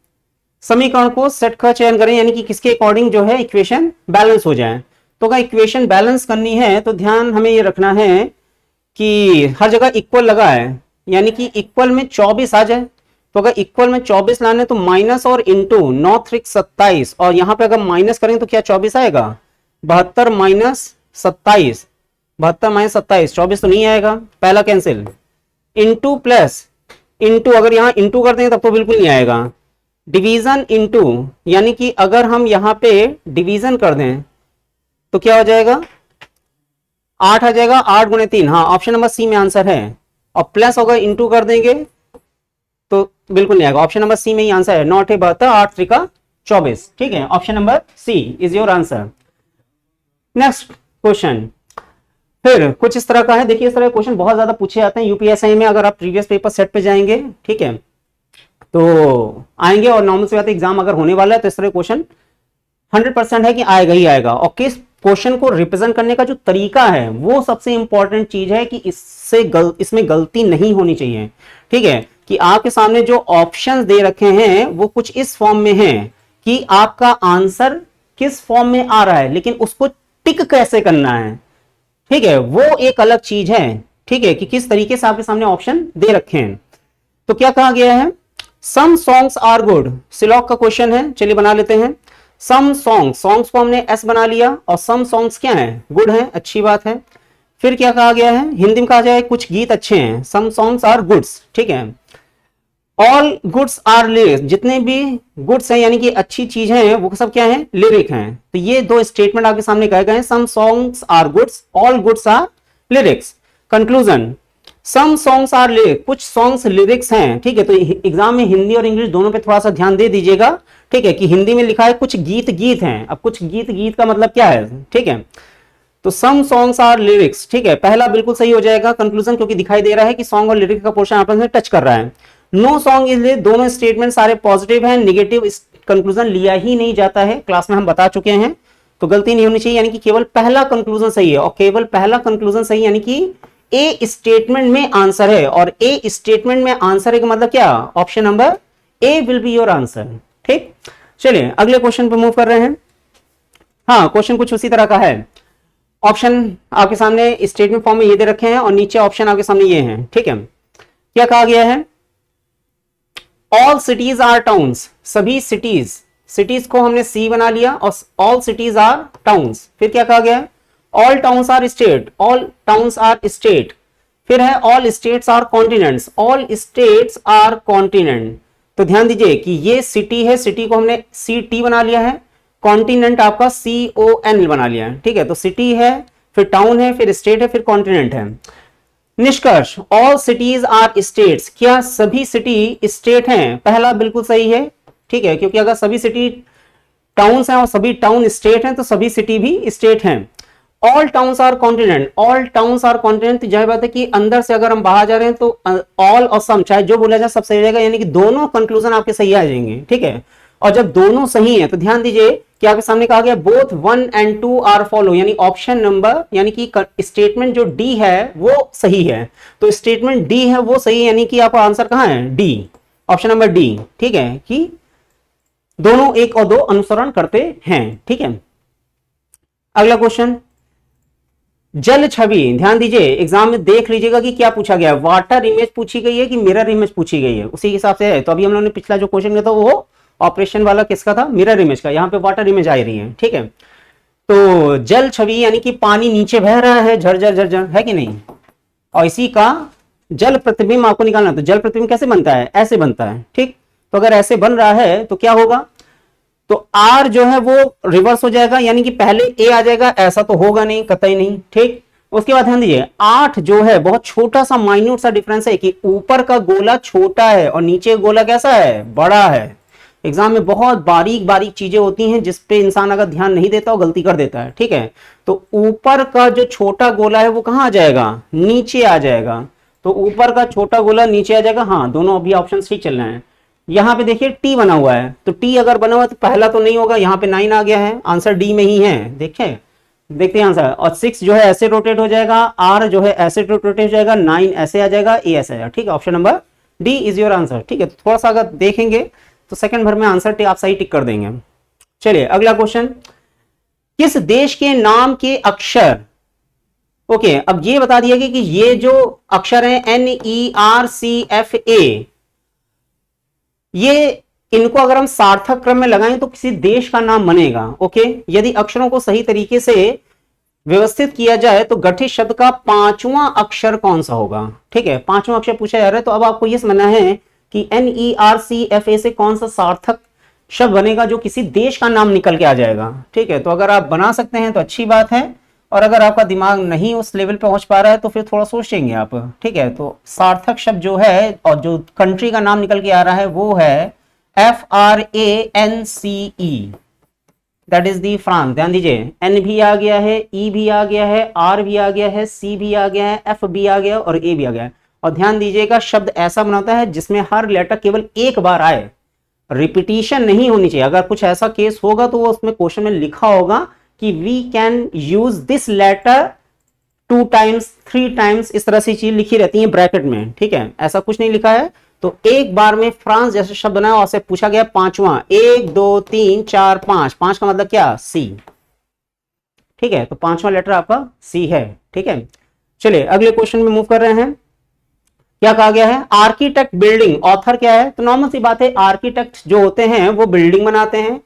S1: समीकरण को सेट का चयन करें, यानी कि किसके अकॉर्डिंग जो है इक्वेशन बैलेंस हो जाए। तो अगर इक्वेशन बैलेंस करनी है तो ध्यान हमें ये रखना है कि हर जगह इक्वल लगा है, यानी कि इक्वल में 24 आ जाए। तो अगर इक्वल में 24 लाने तो माइनस और इंटू 9 3 27, और यहां पे अगर माइनस करें तो क्या 24 आएगा, 72 माइनस 27, 72 माइनस 27 24 तो नहीं आएगा, पहला कैंसिल, इंटू प्लस इंटू, अगर यहां इंटू कर देंगे तब तो बिल्कुल नहीं आएगा, डिवीजन इंटू, यानी कि अगर हम यहां पे डिवीजन कर दें तो क्या हो जाएगा 8 आ जाएगा, 8 गुणे 3, हाँ ऑप्शन नंबर सी में आंसर है। और प्लस अगर इंटू कर देंगे तो बिल्कुल नहीं आएगा, ऑप्शन नंबर सी में ही आंसर है, 9 8 72 8 3 24। ठीक है, option number C is your answer. Next question फिर कुछ इस तरह का है, देखिए इस तरह के क्वेश्चन बहुत ज्यादा पूछे जाते हैं यूपीएससी में। अगर आप प्रीवियस पेपर सेट पे जाएंगे, ठीक है, तो आएंगे, और नॉर्मल से बात एग्जाम अगर होने वाला है तो इस तरह क्वेश्चन 100% है कि आएगा ही आएगा। और किस क्वेश्चन को रिप्रेजेंट करने का जो तरीका है वो सबसे इंपॉर्टेंट चीज है कि इसमें गलती नहीं होनी चाहिए। ठीक है, कि आपके सामने जो ऑप्शंस दे रखे हैं वो कुछ इस फॉर्म में है कि आपका आंसर किस फॉर्म में आ रहा है, लेकिन उसको टिक कैसे करना है, ठीक है, वो एक अलग चीज है। ठीक है, कि किस तरीके से आपके सामने ऑप्शन दे रखे हैं। तो क्या कहा गया है, सम सॉन्ग्स आर गुड, सिलॉक का क्वेश्चन है, चलिए बना लेते हैं। सम सॉन्ग्स को हमने एस बना लिया, और सम सॉन्ग्स क्या है, गुड है, अच्छी बात है। फिर क्या कहा गया है, हिंदी में कहा जाए कुछ गीत अच्छे हैं, सम सॉन्ग्स आर गुड्स। ठीक है, ऑल गुड्स आर लिरिक्स, जितने भी गुड्स हैं यानी कि अच्छी चीज हैं वो सब क्या है, लिरिक हैं। तो ये दो स्टेटमेंट आपके सामने कहे गए हैं, some songs are goods, all goods are lyrics. Conclusion, some songs are lyrics, कुछ सॉन्ग्स लिरिक्स हैं। ठीक है, तो एग्जाम में हिंदी और इंग्लिश दोनों पे थोड़ा सा ध्यान दे दीजिएगा। ठीक है, कि हिंदी में लिखा है कुछ गीत हैं, अब कुछ गीत का मतलब क्या है। ठीक है, तो सम सॉन्ग्स आर लिरिक्स, ठीक है, पहला बिल्कुल सही हो जाएगा कंक्लूजन, क्योंकि दिखाई दे रहा है कि सॉन्ग और लिरिक्स का पोर्शन आपस में टच कर रहा है। नो सॉन्ग इज, दोनों स्टेटमेंट सारे पॉजिटिव हैं, नेगेटिव कंक्लूजन लिया ही नहीं जाता है, क्लास में हम बता चुके हैं, तो गलती नहीं होनी चाहिए, यानी कि केवल पहला कंक्लूजन सही है, और केवल पहला कंक्लूजन सही यानी कि ए स्टेटमेंट में आंसर है, और ए स्टेटमेंट में आंसर है का मतलब क्या, option number A will be your answer. ठीक, चलिए अगले क्वेश्चन पर मूव कर रहे हैं। हाँ, क्वेश्चन कुछ उसी तरह का है, ऑप्शन आपके सामने स्टेटमेंट फॉर्म में ये दे रखे हैं और नीचे ऑप्शन आपके सामने ये हैं। ठीक है, क्या कहा गया है, ऑल सिटीज आर टाउन्स, सभी सिटीज को हमने सी बना लिया, और ऑल सिटीज आर टाउन्स। फिर क्या कहा गया है, all towns are state, all towns are state. फिर है all states are continents, all states are continent. तो ध्यान दीजिए कि ये सिटी है, सिटी को हमने सी टी बना लिया है, कॉन्टिनेंट आपका CON बना लिया है। ठीक है, तो सिटी है, फिर टाउन है, फिर स्टेट है, फिर कॉन्टिनेंट है। निष्कर्ष, ऑल सिटीज आर स्टेट्स, क्या सभी सिटी स्टेट हैं, पहला बिल्कुल सही है। ठीक है, क्योंकि अगर सभी सिटी टाउन्स हैं और सभी टाउन स्टेट हैं तो सभी सिटी भी स्टेट हैं। All towns are continent, all towns are continent, जाहिर बात है कि अंदर से अगर हम बाहर जा रहे हैं तो ऑल और सम चाहे जो बोला जाए सब सही रहेगा, यानी कि दोनों कंक्लूजन आपके सही आ जाएंगे। ठीक है, और जब दोनों सही हैं तो ध्यान दीजिए कि आपके सामने कहा गया बोथ 1 and 2 आर फॉलो, यानी ऑप्शन नंबर, यानी कि स्टेटमेंट जो डी है वो सही है। तो स्टेटमेंट डी है वो सही है, यानी कि आपका आंसर कहां है, डी, ऑप्शन नंबर डी। ठीक है, कि दोनों एक और दो अनुसरण करते हैं। ठीक है, अगला क्वेश्चन, जल छवि, ध्यान दीजिए एग्जाम में देख लीजिएगा कि क्या पूछा गया है, वाटर इमेज पूछी गई है कि मिरर इमेज पूछी गई है, उसी हिसाब से है। तो अभी हम लोगों ने पिछला जो क्वेश्चन किया था वो ऑपरेशन वाला किसका था, मिरर इमेज का, यहाँ पे वाटर इमेज आ रही है। ठीक है, तो जल छवि यानी कि पानी नीचे बह रहा है झरझर झरझर, है कि नहीं, और इसी का जल प्रतिबिंब आपको निकालना। तो जल प्रतिबिंब कैसे बनता है, ऐसे बनता है। ठीक, तो अगर ऐसे बन रहा है तो क्या होगा, तो आर जो है वो रिवर्स हो जाएगा, यानी कि पहले ए आ जाएगा, ऐसा तो होगा नहीं, कतई नहीं। ठीक, उसके बाद ध्यान दीजिए 8 जो है बहुत छोटा सा माइन्यूट सा डिफरेंस है कि ऊपर का गोला छोटा है और नीचे गोला कैसा है, बड़ा है। एग्जाम में बहुत बारीक बारीक चीजें होती हैं जिसपे इंसान अगर ध्यान नहीं देता और गलती कर देता है। ठीक है, तो ऊपर का जो छोटा गोला है वो कहां आ जाएगा, नीचे आ जाएगा। तो ऊपर का छोटा गोला नीचे आ जाएगा। हाँ, दोनों अभी ऑप्शन ठीक चल रहे हैं। यहां पे देखिए टी बना हुआ है, तो टी अगर बना हुआ है तो पहला तो नहीं होगा, यहाँ पे 9 आ गया है, आंसर डी में ही है। देखिए, देखते हैं आंसर। और 6 जो है ऐसे रोटेट हो जाएगा, आर जो है ऐसे रोटेट हो जाएगा, 9 ऐसे आ जाएगा, ए ऐसे आ जाएगा। ठीक है, option number D is your answer. ठीक है, तो थोड़ा सा अगर देखेंगे तो सेकंड भर में आंसर आप सही टिक कर देंगे। चलिए अगला क्वेश्चन, किस देश के नाम के अक्षर, ओके अब ये बता दिया कि ये जो अक्षर है NERCFA, ये इनको अगर हम सार्थक क्रम में लगाएं तो किसी देश का नाम बनेगा। ओके, यदि अक्षरों को सही तरीके से व्यवस्थित किया जाए तो गठित शब्द का 5वां अक्षर कौन सा होगा। ठीक है, 5वां अक्षर पूछा जा रहा है, तो अब आपको यह समझना है कि NERCFA से कौन सा सार्थक शब्द बनेगा जो किसी देश का नाम निकल के आ जाएगा। ठीक है, तो अगर आप बना सकते हैं तो अच्छी बात है, और अगर आपका दिमाग नहीं उस लेवल पे पहुंच पा रहा है तो फिर थोड़ा सोचेंगे आप। ठीक है, तो सार्थक शब्द जो है और जो कंट्री का नाम निकल के आ रहा है वो है France, that is the France. ध्यान दीजिए, एन भी आ गया है, ई भी आ गया है, आर भी आ गया है, सी भी आ गया है, एफ भी आ गया और ए भी आ गया है। और ध्यान दीजिएगा, शब्द ऐसा बनाता है जिसमें हर लेटर केवल एक बार आए, रिपीटिशन नहीं होनी चाहिए। अगर कुछ ऐसा केस होगा तो वो उसमें क्वेश्चन में लिखा होगा कि we can use this letter 2 times 3 times, इस तरह से चीज लिखी रहती है ब्रैकेट में। ठीक है, ऐसा कुछ नहीं लिखा है। तो एक बार में फ्रांस जैसे शब्द बनाया और से पूछा गया 5वां, 1 2 3 4 5, 5 का मतलब क्या, सी। ठीक है, तो 5वां लेटर आपका सी है। ठीक है, चलिए अगले क्वेश्चन में मूव कर रहे हैं। क्या कहा गया है, आर्किटेक्ट बिल्डिंग, ऑथर क्या है, तो नॉर्मल सी बात है, आर्किटेक्ट जो होते हैं वो बिल्डिंग बनाते हैं,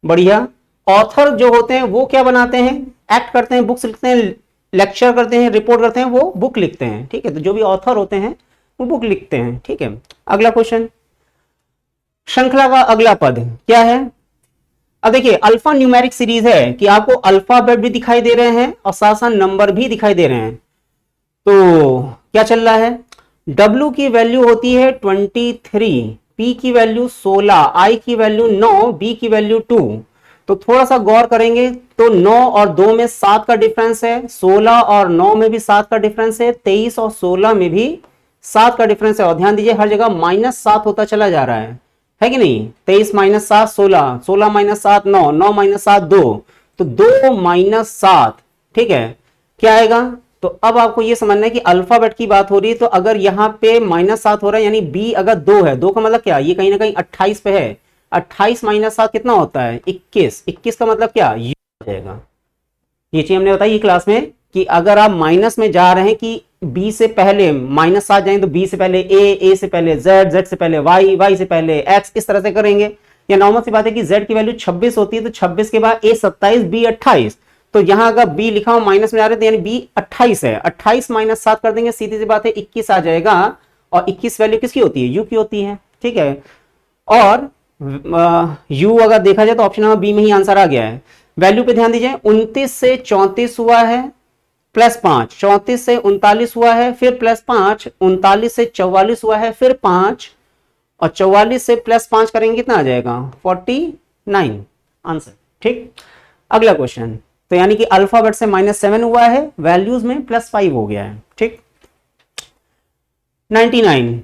S1: बढ़िया। ऑथर जो होते हैं वो क्या बनाते हैं, एक्ट करते हैं, बुक्स लिखते हैं, लेक्चर करते हैं, रिपोर्ट करते हैं, वो बुक लिखते हैं। ठीक है, तो जो भी ऑथर होते हैं वो बुक लिखते हैं। ठीक है, अगला क्वेश्चन, श्रृंखला का अगला पद क्या है। अब देखिए, अल्फा न्यूमेरिक सीरीज है कि आपको अल्फाबेट भी दिखाई दे रहे हैं और साथ साथ नंबर भी दिखाई दे रहे हैं। तो क्या चल रहा है, W की वैल्यू होती है 23, P की वैल्यू 16, I की वैल्यू 9, B की वैल्यू 2। तो थोड़ा सा गौर करेंगे तो 9 और 2 में 7 का डिफरेंस है, 16 और 9 में भी 7 का डिफरेंस है, 23 और 16 में भी 7 का डिफरेंस है। और ध्यान दीजिए हर जगह -7 होता चला जा रहा है कि नहीं। 23 - 7 16, 16 - 7 9, 9 - 7 2, तो 2 - 7। ठीक है, क्या आएगा, तो अब आपको यह समझना है कि अल्फाबेट की बात हो रही है, तो अगर यहां पे -7 हो रहा है यानी बी अगर 2 है, 2 का मतलब क्या, ये कहीं ना कहीं 28 पे है। 28 - 7 कितना होता है, 21। 21 का मतलब क्या, यू हो जाएगा। ये चीज हमने बताई क्लास में कि अगर आप माइनस में जा रहे हैं कि बी से पहले -7 जाएं तो बी से पहले ए से पहले जेड, जेड से पहले वाई, वाई से पहले एक्स, इस तरह से करेंगे। या नॉर्मल सी बात है कि जेड की वैल्यू 26 होती है, तो 26 के बाद ए 27, बी 28। तो यहां अगर बी लिखा हो माइनस में जा रहे थे यानी बी 28 है, 28 - 7 कर देंगे, सीधी सी बात है 21 आ जाएगा। और 21 वैल्यू किसकी होती है, यू की होती है। ठीक है, और यू अगर देखा जाए तो ऑप्शन नंबर बी में ही आंसर आ गया है। वैल्यू पे ध्यान दीजिए, 29 से 34 हुआ है, +5, 34 से 39 हुआ है, फिर +5, 39 से 44 हुआ है, फिर 5, और 44 से +5 करेंगे कितना आ जाएगा, 49 आंसर। ठीक, अगला क्वेश्चन, तो यानी कि अल्फाबेट से -7 हुआ है, वैल्यूज में +5 हो गया है। ठीक, 99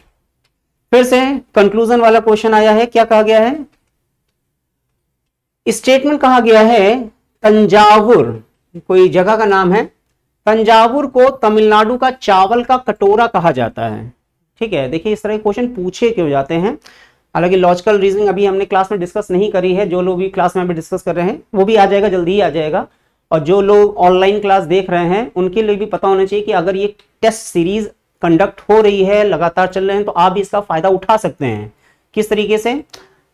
S1: फिर से कंक्लूजन वाला क्वेश्चन आया है। क्या कहा गया है, स्टेटमेंट कहा गया है तंजावुर, कोई जगह का नाम है, तंजावुर को तमिलनाडु का चावल का कटोरा कहा जाता है। ठीक है, देखिए इस तरह के क्वेश्चन पूछे क्यों जाते हैं। हालांकि लॉजिकल रीजनिंग अभी हमने क्लास में डिस्कस नहीं करी है, जो लोग भी क्लास में अभी डिस्कस कर रहे हैं वो भी आ जाएगा, जल्दी ही आ जाएगा। और जो लोग ऑनलाइन क्लास देख रहे हैं उनके लिए भी पता होना चाहिए कि अगर ये टेस्ट सीरीज कंडक्ट हो रही है, लगातार चल रहे हैं, तो आप भी इसका फायदा उठा सकते हैं। किस तरीके से,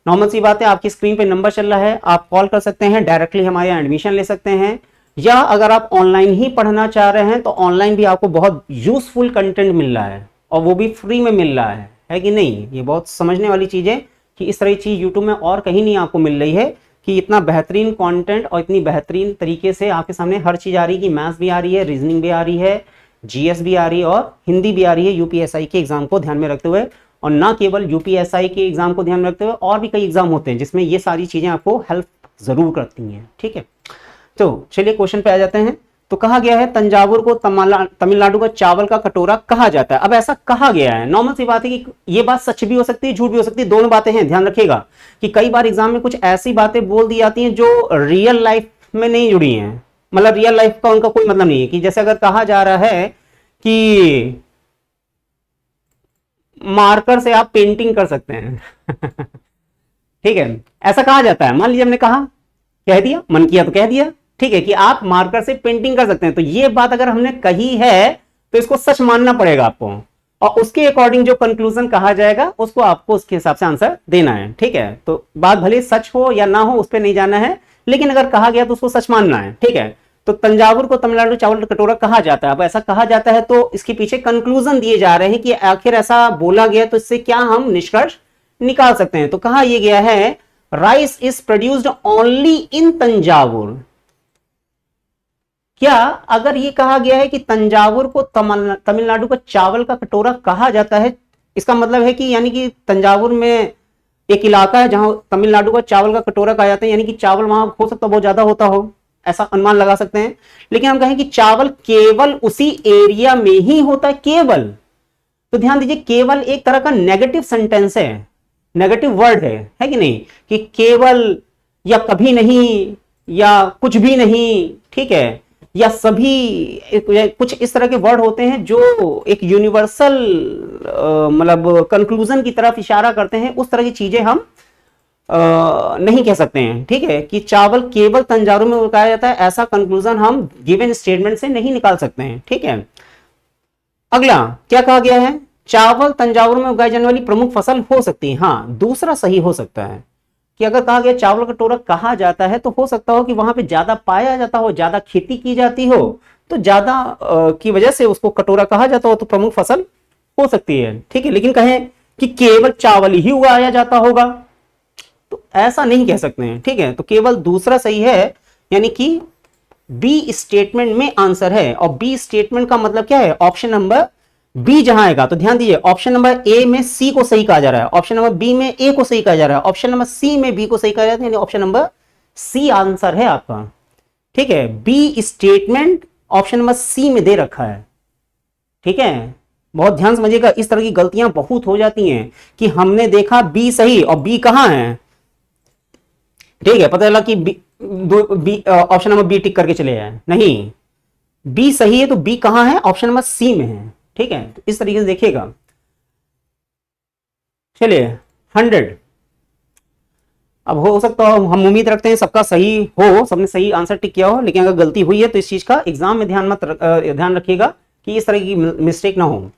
S1: नॉर्मल सी बात है, आपकी स्क्रीन पे नंबर चल रहा है, आप कॉल कर सकते हैं, डायरेक्टली हमारे यहाँ एडमिशन ले सकते हैं, या अगर आप ऑनलाइन ही पढ़ना चाह रहे हैं तो ऑनलाइन भी आपको बहुत यूजफुल कंटेंट मिल रहा है और वो भी फ्री में मिल रहा है कि नहीं। ये बहुत समझने वाली चीज है कि इस तरह की चीज यूट्यूब में और कहीं नहीं आपको मिल रही है कि इतना बेहतरीन कंटेंट और इतनी बेहतरीन तरीके से आपके सामने हर चीज आ रही है कि मैथ्स भी आ रही है, रीजनिंग भी आ रही है, जीएस भी आ रही है और हिंदी भी आ रही है यूपीएसआई के एग्जाम को ध्यान में रखते हुए। और ना केवल यूपीएसआई के एग्जाम को ध्यान में रखते हुए, और भी कई एग्जाम होते हैं जिसमें ये सारी चीजें आपको हेल्प जरूर करती हैं। ठीक है, तो चलिए क्वेश्चन पे आ जाते हैं। तो कहा गया है तंजावुर को तमिलनाडु का चावल का कटोरा कहा जाता है। अब ऐसा कहा गया है, नॉर्मल सी बात है कि ये बात सच भी हो सकती है, झूठ भी हो सकती है, दोनों बातें हैं। ध्यान रखिएगा कि कई बार एग्जाम में कुछ ऐसी बातें बोल दी जाती हैं जो रियल लाइफ में नहीं जुड़ी हैं, मतलब रियल लाइफ का उनका कोई मतलब नहीं है। कि जैसे अगर कहा जा रहा है कि मार्कर से आप पेंटिंग कर सकते हैं ठीक है, ऐसा कहा जाता है। मान लीजिए हमने कहा, कह दिया, मन किया तो कह दिया, ठीक है, कि आप मार्कर से पेंटिंग कर सकते हैं। तो ये बात अगर हमने कही है तो इसको सच मानना पड़ेगा आपको, और उसके अकॉर्डिंग जो कंक्लूजन कहा जाएगा उसको आपको उसके हिसाब से आंसर देना है। ठीक है, तो बात भले सच हो या ना हो उस पर नहीं जाना है, लेकिन अगर कहा गया तो उसको सच मानना है। ठीक है, तो तंजावुर को तमिलनाडु चावल का कटोरा कहा जाता है। अब ऐसा कहा जाता है तो इसके पीछे कंक्लूजन दिए जा रहे हैं कि आखिर ऐसा बोला गया तो इससे क्या हम निष्कर्ष निकाल सकते हैं। तो कहा यह गया है rice is produced only in Thanjavur. क्या अगर ये कहा गया है कि तंजावुर को तमिलनाडु का चावल का कटोरा कहा जाता है, इसका मतलब है कि यानी कि तंजावुर में एक इलाका है जहां तमिलनाडु का चावल का कटोरा कहा जाता है, यानी कि चावल वहां हो सकता है बहुत ज्यादा होता हो, ऐसा अनुमान लगा सकते हैं। लेकिन हम कहें कि चावल केवल उसी एरिया में ही होता है, केवल, तो ध्यान दीजिए केवल एक तरह का नेगेटिव सेंटेंस है, नेगेटिव वर्ड है कि नहीं, कि केवल या कभी नहीं या कुछ भी नहीं, ठीक है, या सभी, कुछ इस तरह के वर्ड होते हैं जो एक यूनिवर्सल मतलब कंक्लूजन की तरफ इशारा करते हैं। उस तरह की चीजें हम नहीं कह सकते हैं। ठीक है, कि चावल केवल तंजावुर में उगाया जाता है, ऐसा कंक्लूजन हम गिवन स्टेटमेंट से नहीं निकाल सकते हैं। ठीक है, अगला क्या कहा गया है, चावल तंजावुर में उगाई जाने वाली प्रमुख फसल हो सकती है। हाँ, दूसरा सही हो सकता है कि अगर कहा गया चावल कटोरा कहा जाता है तो हो सकता हो कि वहां पे ज्यादा पाया जाता हो, ज्यादा खेती की जाती हो, तो ज्यादा की वजह से उसको कटोरा कहा जाता हो, तो प्रमुख फसल हो सकती है। ठीक है, लेकिन कहें कि केवल चावल ही उगाया जाता होगा तो ऐसा नहीं कह सकते हैं। ठीक है, तो केवल दूसरा सही है, यानी कि बी स्टेटमेंट में आंसर है। और बी स्टेटमेंट का मतलब क्या है, ऑप्शन नंबर बी जहां आएगा, तो ध्यान दीजिए ऑप्शन नंबर ए में सी को सही कहा जा रहा है, ऑप्शन नंबर बी में ए को सही कहा जा रहा है, ऑप्शन नंबर सी में बी को सही कहा जाता है, यानी ऑप्शन नंबर सी आंसर है आपका। ठीक है, B statement option number C में दे रखा है। ठीक है, बहुत ध्यान समझिएगा, इस तरह की गलतियां बहुत हो जाती हैं कि हमने देखा बी सही और बी कहां है। ठीक है, पता चला कि B option number B tick करके चले आए, नहीं, बी सही है तो बी कहां है, ऑप्शन नंबर सी में है। ठीक है, तो इस तरीके से देखिएगा। चलिए 100, अब हो सकता हो, हम उम्मीद रखते हैं सबका सही हो, सबने सही आंसर टिक किया हो, लेकिन अगर गलती हुई है तो इस चीज का एग्जाम में ध्यान रखिएगा कि इस तरह की मिस्टेक ना हो।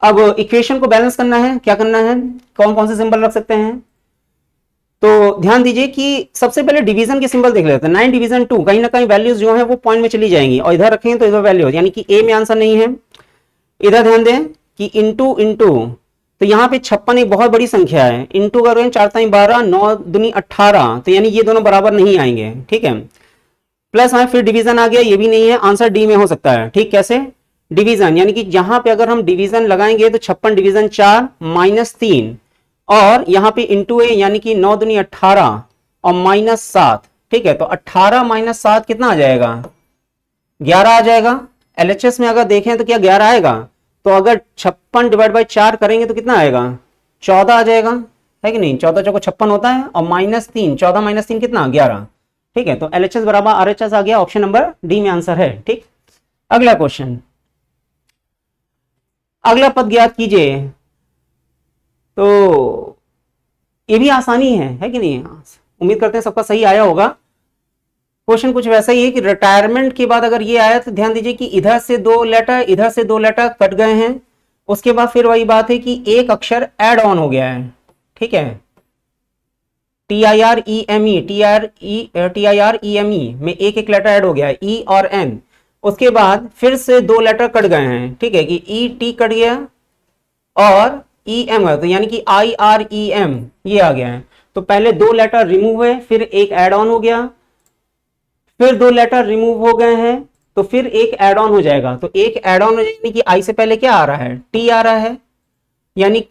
S1: अब इक्वेशन को बैलेंस करना है, क्या करना है, कौन कौन से सिंबल रख सकते हैं, तो ध्यान दीजिए कि सबसे पहले डिवीजन के सिंबल देख लेते हैं। 9 डिवीजन 2, कहीं ना कहीं वैल्यूज जो है वो पॉइंट में चली जाएंगी, और इधर रखेंगे तो इधर वैल्यू, यानी कि ए में आंसर नहीं है। इधर ध्यान दें कि इंटू इंटू, तो यहाँ पे 56 एक बहुत बड़ी संख्या है, इंटू करें 4 ताई 12, 9 दूनी 18, तो यानी ये दोनों बराबर नहीं आएंगे। ठीक है, प्लस हमें फिर डिवीजन आ गया, ये भी नहीं है, आंसर डी में हो सकता है। ठीक, कैसे डिवीजन, यानी कि यहां पे अगर हम डिवीजन लगाएंगे तो 56 डिवीजन 4 माइनस 3, और यहाँ पे इंटू है, यानी कि 9 दूनी 18 और माइनस 7। ठीक है, तो 18 माइनस 7 कितना आ जाएगा, 11 आ जाएगा। एलएचएस में अगर देखें तो क्या 11 आएगा, तो अगर 56 डिवाइड बाई 4 करेंगे तो कितना आएगा, 14 आ जाएगा, है कि नहीं, 14 चौको 56 होता है, और माइनस 3, 14 माइनस 3 कितना, 11। ठीक है, तो एलएचएस बराबर आरएचएस आ गया, ऑप्शन नंबर डी में आंसर है। ठीक, अगला क्वेश्चन, अगला पद ज्ञात कीजिए। तो ये भी आसानी है कि नहीं, उम्मीद करते हैं सबका सही आया होगा। क्वेश्चन कुछ वैसा ही है कि रिटायरमेंट के बाद अगर ये आया तो ध्यान दीजिए कि इधर से 2 लेटर, इधर से 2 लेटर कट गए हैं, उसके बाद फिर वही बात है कि एक अक्षर ऐड ऑन हो गया है। ठीक है, TIREME, TIREME में एक लेटर ऐड हो गया है, E और N, उसके बाद फिर से 2 लेटर कट गए हैं। ठीक है, कि ET कट गया और EM है, तो यानी कि IREM ये आ गया है। तो पहले 2 लेटर रिमूव हुए, फिर एक एड ऑन हो गया, फिर 2 लेटर रिमूव हो गए हैं, तो फिर एक एड ऑन हो जाएगा। तो एक एड ऑन हो जाएगा, यानी कि आई से पहले क्या आ रहा है, टी आ रहा है, यानी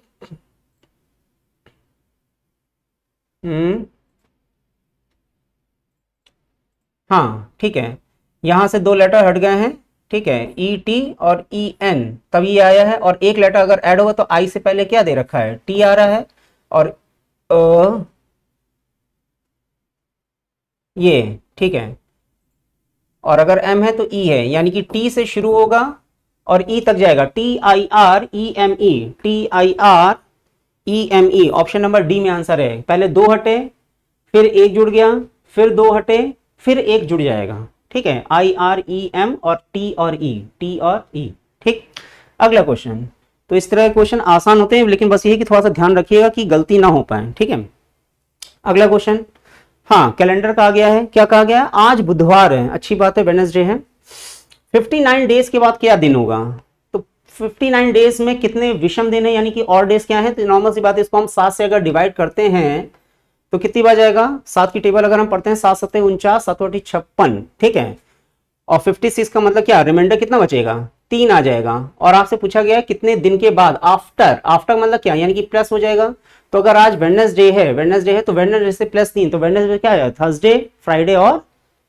S1: हाँ ठीक है, यहां से 2 लेटर हट गए हैं, ठीक है, ई टी और ई एन, तब ये आया है। और एक लेटर अगर ऐड होगा तो आई से पहले क्या दे रखा है, टी आ रहा है, और ये ठीक है, और अगर एम है तो ई है, यानी कि टी से शुरू होगा और ई तक जाएगा, T I R E M E, T I R E M E. Option number D में आंसर है। पहले 2 हटे, फिर एक जुड़ गया, फिर 2 हटे, फिर एक जुड़ जाएगा, ठीक है, आई आर ई एम और टी और ई, टी और ई। ठीक, अगला क्वेश्चन। तो इस तरह के क्वेश्चन आसान होते हैं, लेकिन बस ये कि थोड़ा सा ध्यान रखिएगा कि गलती ना हो पाए, ठीक है। अगला क्वेश्चन, हाँ कैलेंडर का आ गया है, क्या कहा गया है, आज बुधवार है, अच्छी बात है, वेडनेसडे है। 59 डेज के बाद क्या दिन होगा, तो 59 डेज में कितने विषम दिन है, यानी कि और डेज क्या है, तो नॉर्मल सी बात है, इसको हम 7 से अगर डिवाइड करते हैं तो कितनी बार जाएगा, 7 की टेबल अगर हम पढ़ते हैं, 7 सत्ते 49, 7 56, ठीक है, और 56 का मतलब क्या, रिमाइंडर कितना बचेगा, 3 आ जाएगा। और आपसे पूछा गया कितने दिन के बाद, आफ्टर, आफ्टर मतलब क्या, यानी कि प्लस हो जाएगा। तो अगर आज वेडनेसडे है, तो वेडनेसडे से +3, तो वेडनेसडे क्या है, थर्सडे, फ्राइडे और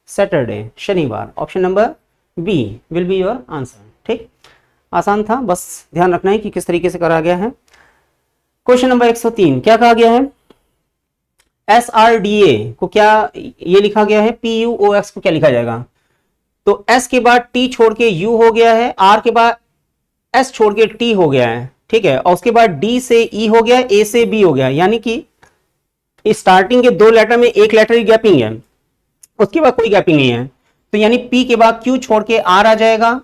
S1: सैटरडे, शनिवार। Option number B will be your answer. ठीक, आसान था, बस ध्यान रखना है कि किस तरीके से करा गया है। क्वेश्चन नंबर 103, क्या कहा गया है, SRDA को क्या ये लिखा गया है, PUOX को क्या लिखा जाएगा, तो S के बाद T छोड़ के U हो गया है, R के बाद S छोड़ के T हो गया है, ठीक है, और उसके बाद D से E हो गया, A से B हो गया, यानी कि स्टार्टिंग के 2 लेटर में एक लेटर की गैपिंग है, उसके बाद कोई गैपिंग नहीं है, तो यानी P के बाद Q छोड़ के R आ जाएगा,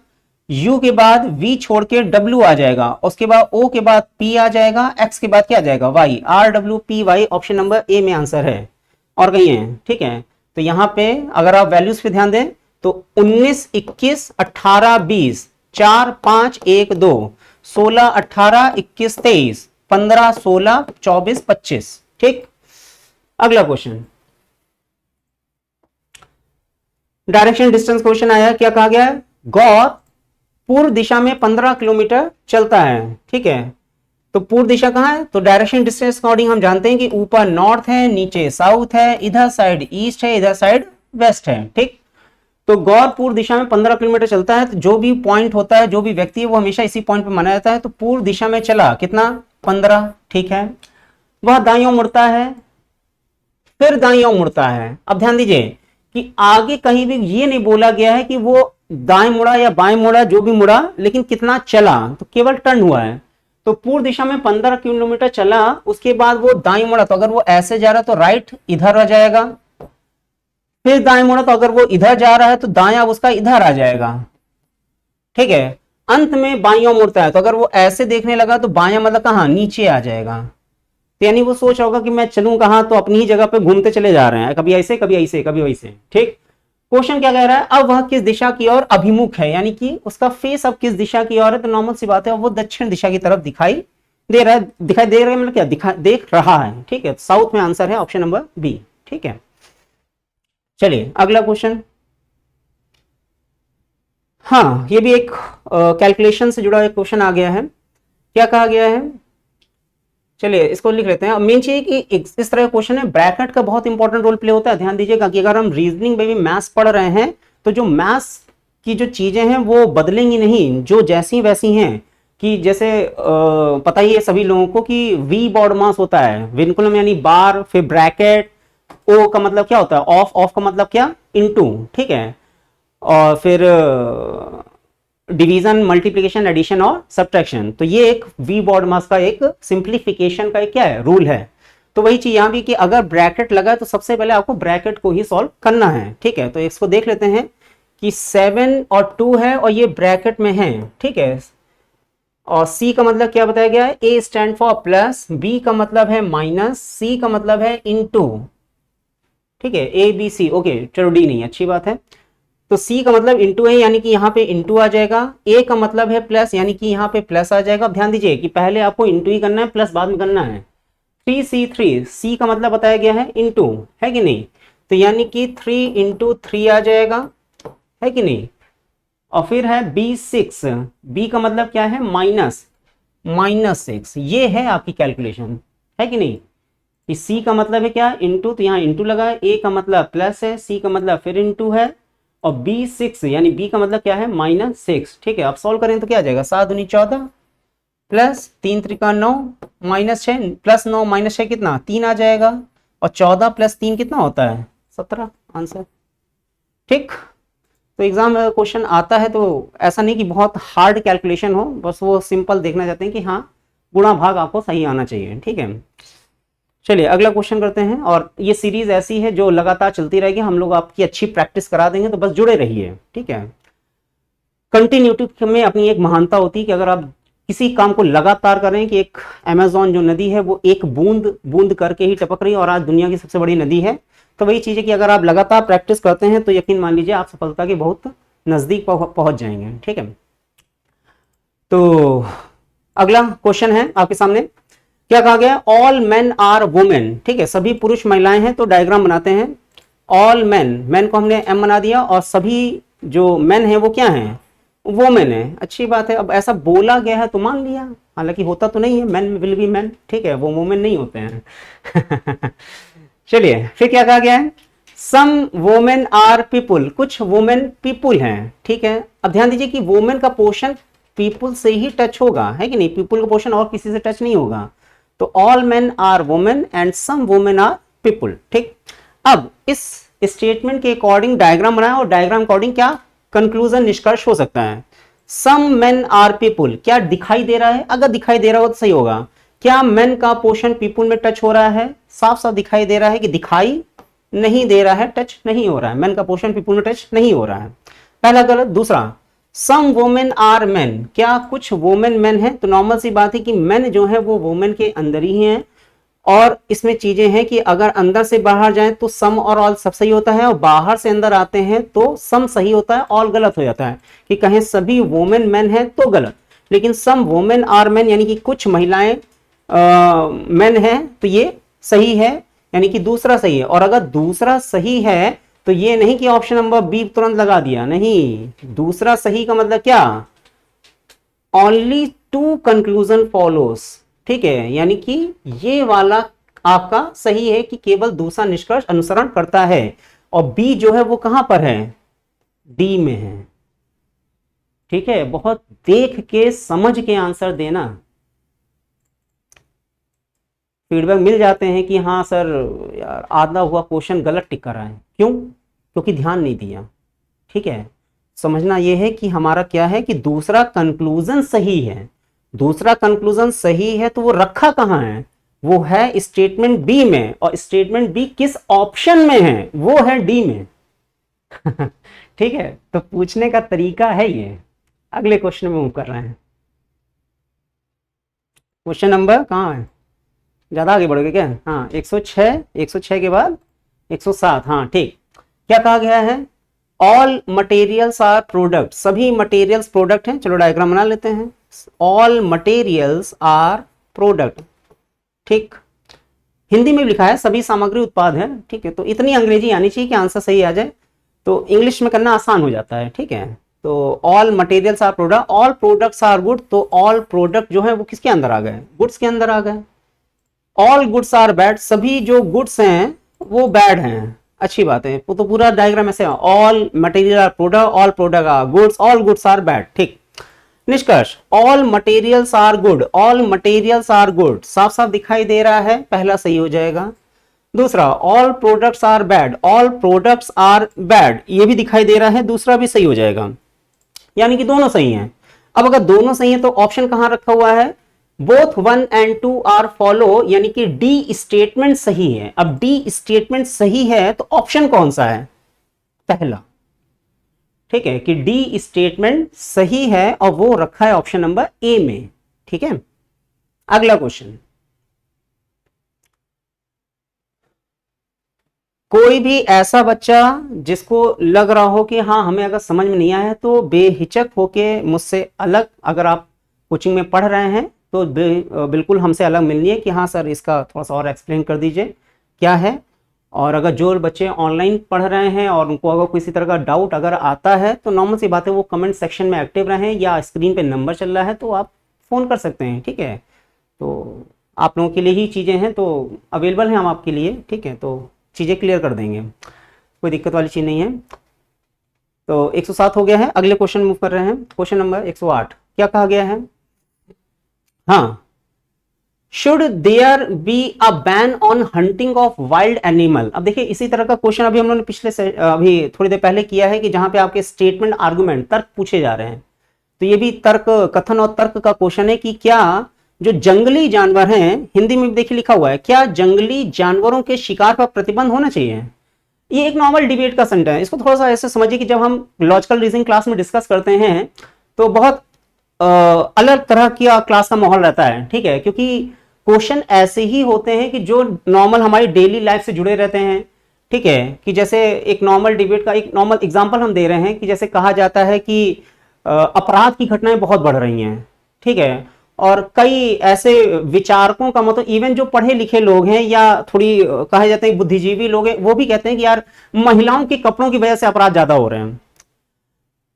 S1: U के बाद V छोड़ के W आ जाएगा, उसके बाद O के बाद P आ जाएगा, X के बाद क्या आ जाएगा, Y, RWPY। ऑप्शन नंबर ए में आंसर है, और कहीं है, ठीक है। तो यहां पे अगर आप वैल्यूज पे ध्यान दें तो 19, 21, 18, 20, 4, 5, 1, 2, 16, 18, 21, 23, 15, 16, 24, 25। ठीक, अगला क्वेश्चन, डायरेक्शन डिस्टेंस क्वेश्चन आया, क्या कहा गया है, गौर पूर्व दिशा में 15 किलोमीटर चलता है, ठीक है, तो पूर्व दिशा कहां है, तो डायरेक्शन डिस्टेंस अकॉर्डिंग हम जानते हैं कि ऊपर नॉर्थ है, नीचे साउथ है, इधर साइड ईस्ट है, इधर साइड वेस्ट है। ठीक, तो गौर पूर्व दिशा में 15 किलोमीटर चलता है, तो जो भी पॉइंट होता है, जो भी व्यक्ति है, वो हमेशा इसी पॉइंट पे माना जाता है। तो पूर्व दिशा में चला कितना, 15, ठीक है, वह दाईं ओर मुड़ता है, फिर दाईं ओर मुड़ता है। अब ध्यान दीजिए कि आगे कहीं भी ये नहीं बोला गया है कि वो दाएं मुड़ा या बाएं मुड़ा, जो भी मुड़ा, लेकिन कितना चला, तो केवल टर्न हुआ है। तो पूर्व दिशा में 15 किलोमीटर चला, उसके बाद वो दाएं मुड़ा, तो अगर वो ऐसे जा रहा है तो राइट इधर आ जाएगा, फिर दाएं मुड़ा, तो अगर वो इधर जा रहा है तो दायां उसका इधर आ जाएगा, ठीक है, अंत में बाईं ओर मुड़ता है, तो अगर वो ऐसे देखने लगा तो बायां मतलब कहां, नीचे आ जाएगा। तो यानी वो सोच होगा कि मैं चलूं कहां, तो अपनी ही जगह पे घूमते चले जा रहे हैं, कभी ऐसे कभी ऐसे कभी वैसे। ठीक, क्वेश्चन क्या कह रहा है, अब वह किस दिशा की ओर अभिमुख है, यानी कि उसका फेस अब किस दिशा की ओर है, तो नॉर्मल सी बात है, वो दक्षिण दिशा की तरफ दिखाई दे रहा है, मतलब क्या देख रहा है, ठीक है, साउथ में आंसर है, ऑप्शन नंबर बी। ठीक है, चलिए अगला क्वेश्चन, हाँ ये भी एक कैलकुलेशन से जुड़ा एक क्वेश्चन आ गया है, क्या कहा गया है, चलिए इसको लिख लेते हैं। मेन चीज कि इस तरह का क्वेश्चन है, ब्रैकेट का बहुत इंपॉर्टेंट रोल प्ले होता है। ध्यान दीजिएगा कि अगर हम रीजनिंग में भी मैथ्स पढ़ रहे हैं तो जो मैथ्स की जो चीजें हैं वो बदलेंगी नहीं, जो जैसी वैसी हैं, कि जैसे पता ही है सभी लोगों को कि वी बॉड मास होता है, विनकुलम यानी बार, फिर ब्रैकेट, ओ का मतलब क्या होता है, ऑफ, ऑफ का मतलब क्या, इनटू, ठीक है, और फिर डिवीजन, मल्टीप्लिकेशन, एडिशन और सब्ट्रैक्शन। तो ये एक वी बॉड मास का एक सिंप्लीफिकेशन का एक क्या है, रूल है। तो वही चीज यहां भी कि अगर ब्रैकेट लगा है तो सबसे पहले आपको ब्रैकेट को ही सॉल्व करना है, ठीक है। तो इसको देख लेते हैं कि 7 और 2 है और ये ब्रैकेट में है, ठीक है, और सी का मतलब क्या बताया गया है, ए स्टैंड फॉर प्लस, बी का मतलब है माइनस, सी का मतलब है इनटू, ठीक है, ए बी सी, ओके, चलो डी नहीं, अच्छी बात है। तो C का मतलब इंटू है, यानी कि यहाँ पे इंटू आ जाएगा, A का मतलब है प्लस, यानी कि यहाँ पे प्लस आ जाएगा। ध्यान दीजिए कि पहले आपको इंटू ही करना है, प्लस बाद में करना है। 3c3, सी का मतलब बताया गया है इनटू, है कि नहीं, तो यानी कि 3 इंटू 3 आ जाएगा, है कि नहीं। और फिर है B6, बी का मतलब क्या है -6, ये है आपकी कैलकुलेशन, है कि नहीं। इस सी का मतलब है क्या, इंटू, तो यहाँ इंटू लगा है, ए का मतलब प्लस है, सी का मतलब फिर इंटू है, और B6 यानी बी का मतलब क्या है -6, ठीक है। आप सॉल्व करें तो क्या आ जाएगा, 7 दूनी 14 प्लस 3 त्रिका 9 -6 प्लस 9 -6 कितना 3 आ जाएगा, और 14 प्लस 3 कितना होता है 17, आंसर। ठीक, तो एग्जाम में क्वेश्चन आता है तो ऐसा नहीं कि बहुत हार्ड कैलकुलेशन हो, बस वो सिंपल देखना चाहते हैं कि हाँ गुणा भाग आपको सही आना चाहिए, ठीक है। चलिए अगला क्वेश्चन करते हैं, और ये सीरीज ऐसी है जो लगातार चलती रहेगी, हम लोग आपकी अच्छी प्रैक्टिस करा देंगे, तो बस जुड़े रहिए, ठीक है। कंटिन्यूटी में अपनी एक महानता होती है कि अगर आप किसी काम को लगातार करें, कि एक अमेजोन जो नदी है वो एक बूंद बूंद करके ही टपक रही है और आज दुनिया की सबसे बड़ी नदी है, तो वही चीज है कि अगर आप लगातार प्रैक्टिस करते हैं तो यकीन मान लीजिए आप सफलता के बहुत नजदीक पहुंच जाएंगे, ठीक है। तो अगला क्वेश्चन है आपके सामने, क्या कहा गया, ऑल मेन आर वुमेन, ठीक है, सभी पुरुष महिलाएं हैं, तो डायग्राम बनाते हैं। ऑल मेन, मैन को हमने एम बना दिया, और सभी जो मेन है वो क्या है, वोमेन है, अच्छी बात है। अब ऐसा बोला गया है तो मान लिया, हालांकि होता तो नहीं है, मैन विल बी मैन, ठीक है, वो वोमेन नहीं होते हैं। चलिए फिर क्या कहा गया है, सम वोमेन आर पीपुल, कुछ वोमेन पीपुल हैं, ठीक है। अब ध्यान दीजिए कि वोमेन का पोर्शन पीपुल से ही टच होगा, है कि नहीं, पीपुल का पोर्शन और किसी से टच नहीं होगा, तो all men are women and some women are people, ठीक। अब इस स्टेटमेंट के अकॉर्डिंग डायग्राम बनाया, और डायग्राम अकॉर्डिंग क्या कंक्लूजन निष्कर्ष हो सकता है, सम मेन आर पीपुल, क्या दिखाई दे रहा है, अगर दिखाई दे रहा हो तो सही होगा, क्या मेन का पोर्शन पीपुल में टच हो रहा है, साफ साफ दिखाई दे रहा है कि दिखाई नहीं दे रहा है, टच नहीं हो रहा है, मेन का पोर्शन पीपुल में टच नहीं हो रहा है, पहला गलत। दूसरा, सम वोमेन आर मेन, क्या कुछ वोमेन मेन है, तो नॉर्मल सी बात है कि मेन जो है वो वोमेन के अंदर ही है, और इसमें चीजें हैं कि अगर अंदर से बाहर जाए तो सम और ऑल सब सही होता है, और बाहर से अंदर आते हैं तो सम सही होता है, ऑल गलत हो जाता है, कि कहें सभी वोमेन मेन है तो गलत, लेकिन सम वोमेन आर मेन यानी कि कुछ महिलाएं मेन है तो ये सही है, यानी कि दूसरा सही है। और अगर दूसरा सही है तो ये नहीं कि ऑप्शन नंबर बी तुरंत लगा दिया, नहीं, दूसरा सही का मतलब क्या, ओनली टू कंक्लूजन फॉलोस, ठीक है, यानी कि ये वाला आपका सही है कि केवल दूसरा निष्कर्ष अनुसरण करता है, और बी जो है वो कहां पर है, डी में है, ठीक है। बहुत देख के समझ के आंसर देना, फीडबैक मिल जाते हैं कि हाँ सर यार आधा हुआ क्वेश्चन गलत टिक कर रहा है, क्यों, क्योंकि ध्यान नहीं दिया, ठीक है। समझना यह है कि हमारा क्या है कि दूसरा कंक्लूजन सही है, दूसरा कंक्लूजन सही है तो वो रखा कहां है, वो है स्टेटमेंट बी में, और स्टेटमेंट बी किस ऑप्शन में है, वो है डी में। ठीक है, तो पूछने का तरीका है ये। अगले क्वेश्चन में मूव कर रहे हैं, क्वेश्चन नंबर कहाँ है, ज्यादा आगे बढ़ोगे क्या, हाँ 106, 106 के बाद 107, हाँ ठीक। क्या कहा गया है, ऑल मटेरियल्स आर प्रोडक्ट, सभी मटेरियल्स प्रोडक्ट हैं, चलो डायग्राम बना लेते हैं, ऑल मटेरियल्स आर प्रोडक्ट, ठीक। हिंदी में लिखा है सभी सामग्री उत्पाद है, ठीक है, तो इतनी अंग्रेजी आनी चाहिए कि आंसर सही आ जाए, तो इंग्लिश में करना आसान हो जाता है, ठीक है। तो all materials are product, all products are good, तो ऑल प्रोडक्ट जो है वो किसके अंदर आ गए, गुड्स के अंदर आ गए। ऑल गुड्स आर बैड, सभी जो गुड्स हैं वो बैड हैं, अच्छी बात है, तो पूरा डायग्राम ऐसे, all material are product, all product are goods, all goods are bad, ठीक। निष्कर्ष, all materials are good, all materials are good, साफ साफ दिखाई दे रहा है, पहला सही हो जाएगा। दूसरा, all products are bad, all products are bad, ये भी दिखाई दे रहा है, दूसरा भी सही हो जाएगा, यानी कि दोनों सही हैं। अब अगर दोनों सही है तो ऑप्शन कहां रखा हुआ है, बोथ 1 and 2 आर फॉलो, यानी कि डी स्टेटमेंट सही है। अब डी स्टेटमेंट सही है तो ऑप्शन कौन सा है, पहला, ठीक है, कि डी स्टेटमेंट सही है और वो रखा है ऑप्शन नंबर ए में, ठीक है। अगला क्वेश्चन, कोई भी ऐसा बच्चा जिसको लग रहा हो कि हाँ हमें अगर समझ में नहीं आया है तो बेहिचक होके मुझसे अलग, अगर आप कोचिंग में पढ़ रहे हैं तो बिल्कुल हमसे अलग मिलनी है कि हाँ सर इसका थोड़ा सा और एक्सप्लेन कर दीजिए क्या है। और अगर जो बच्चे ऑनलाइन पढ़ रहे हैं और उनको अगर किसी तरह का डाउट अगर आता है तो नॉर्मल सी बात है, वो कमेंट सेक्शन में एक्टिव रहें या स्क्रीन पे नंबर चल रहा है तो आप फ़ोन कर सकते हैं, ठीक है। तो आप लोगों के लिए ही चीज़ें हैं, तो अवेलेबल हैं हम आपके लिए, ठीक है। तो चीज़ें क्लियर कर देंगे, कोई दिक्कत वाली चीज़ नहीं है। तो 107 हो गया है, अगले क्वेश्चन मूव कर रहे हैं। क्वेश्चन नंबर 108 क्या कहा गया है? हाँ, should there be a ban on hunting of wild animal. अब देखिए इसी तरह का क्वेश्चन अभी हम लोगों ने पिछले से अभी थोड़ी देर पहले किया है कि जहां पे आपके स्टेटमेंट आर्गुमेंट तर्क पूछे जा रहे हैं। तो ये भी तर्क कथन और तर्क का क्वेश्चन है कि क्या जो जंगली जानवर हैं, हिंदी में भी देखिए लिखा हुआ है, क्या जंगली जानवरों के शिकार पर प्रतिबंध होना चाहिए। ये एक नॉर्मल डिबेट का सेंटर है। इसको थोड़ा सा ऐसे समझिए कि जब हम लॉजिकल रीजनिंग क्लास में डिस्कस करते हैं तो बहुत अलग तरह का क्लास का माहौल रहता है, ठीक है, क्योंकि क्वेश्चन ऐसे ही होते हैं कि जो नॉर्मल हमारी डेली लाइफ से जुड़े रहते हैं, ठीक है। कि जैसे एक नॉर्मल डिबेट का एक नॉर्मल एग्जांपल हम दे रहे हैं कि जैसे कहा जाता है कि अपराध की घटनाएं बहुत बढ़ रही हैं, ठीक है। और कई ऐसे विचारकों का मतलब इवन जो पढ़े लिखे लोग हैं या थोड़ी कहे जाते हैं बुद्धिजीवी लोग हैं, वो भी कहते हैं कि यार महिलाओं के कपड़ों की वजह से अपराध ज्यादा हो रहे हैं।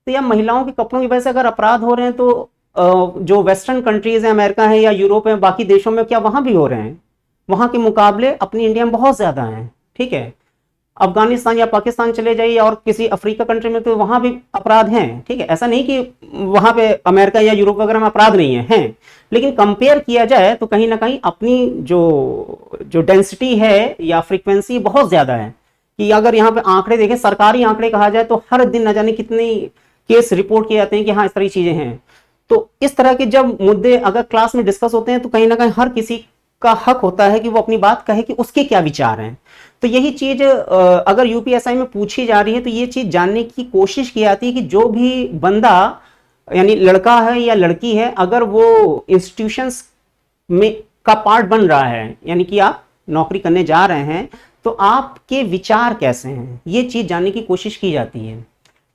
S1: तो या महिलाओं के कपड़ों की वजह से अगर अपराध हो रहे हैं तो जो वेस्टर्न कंट्रीज हैं, अमेरिका है या यूरोप है, बाकी देशों में क्या वहां भी हो रहे हैं? वहां के मुकाबले अपनी इंडिया में बहुत ज्यादा हैं, ठीक है। अफगानिस्तान या पाकिस्तान चले जाइए और किसी अफ्रीका कंट्री में तो वहां भी अपराध हैं, ठीक है। ऐसा नहीं कि वहां पे अमेरिका या यूरोप वगैरह में अपराध नहीं है, हैं। लेकिन कंपेयर किया जाए तो कहीं ना कहीं अपनी जो जो डेंसिटी है या फ्रीक्वेंसी बहुत ज्यादा है। कि अगर यहाँ पे आंकड़े देखें, सरकारी आंकड़े कहा जाए तो हर दिन न जाने कितने केस रिपोर्ट किए जाते हैं कि हाँ इस तरह की चीजें हैं। तो इस तरह के जब मुद्दे अगर क्लास में डिस्कस होते हैं तो कहीं ना कहीं हर किसी का हक होता है कि वो अपनी बात कहे कि उसके क्या विचार हैं। तो यही चीज अगर यूपीएसआई में पूछी जा रही है तो ये चीज जानने की कोशिश की जाती है कि जो भी बंदा यानी लड़का है या लड़की है, अगर वो इंस्टीट्यूशंस में का पार्ट बन रहा है, यानी कि आप नौकरी करने जा रहे हैं, तो आपके विचार कैसे हैं, ये चीज जानने की कोशिश की जाती है,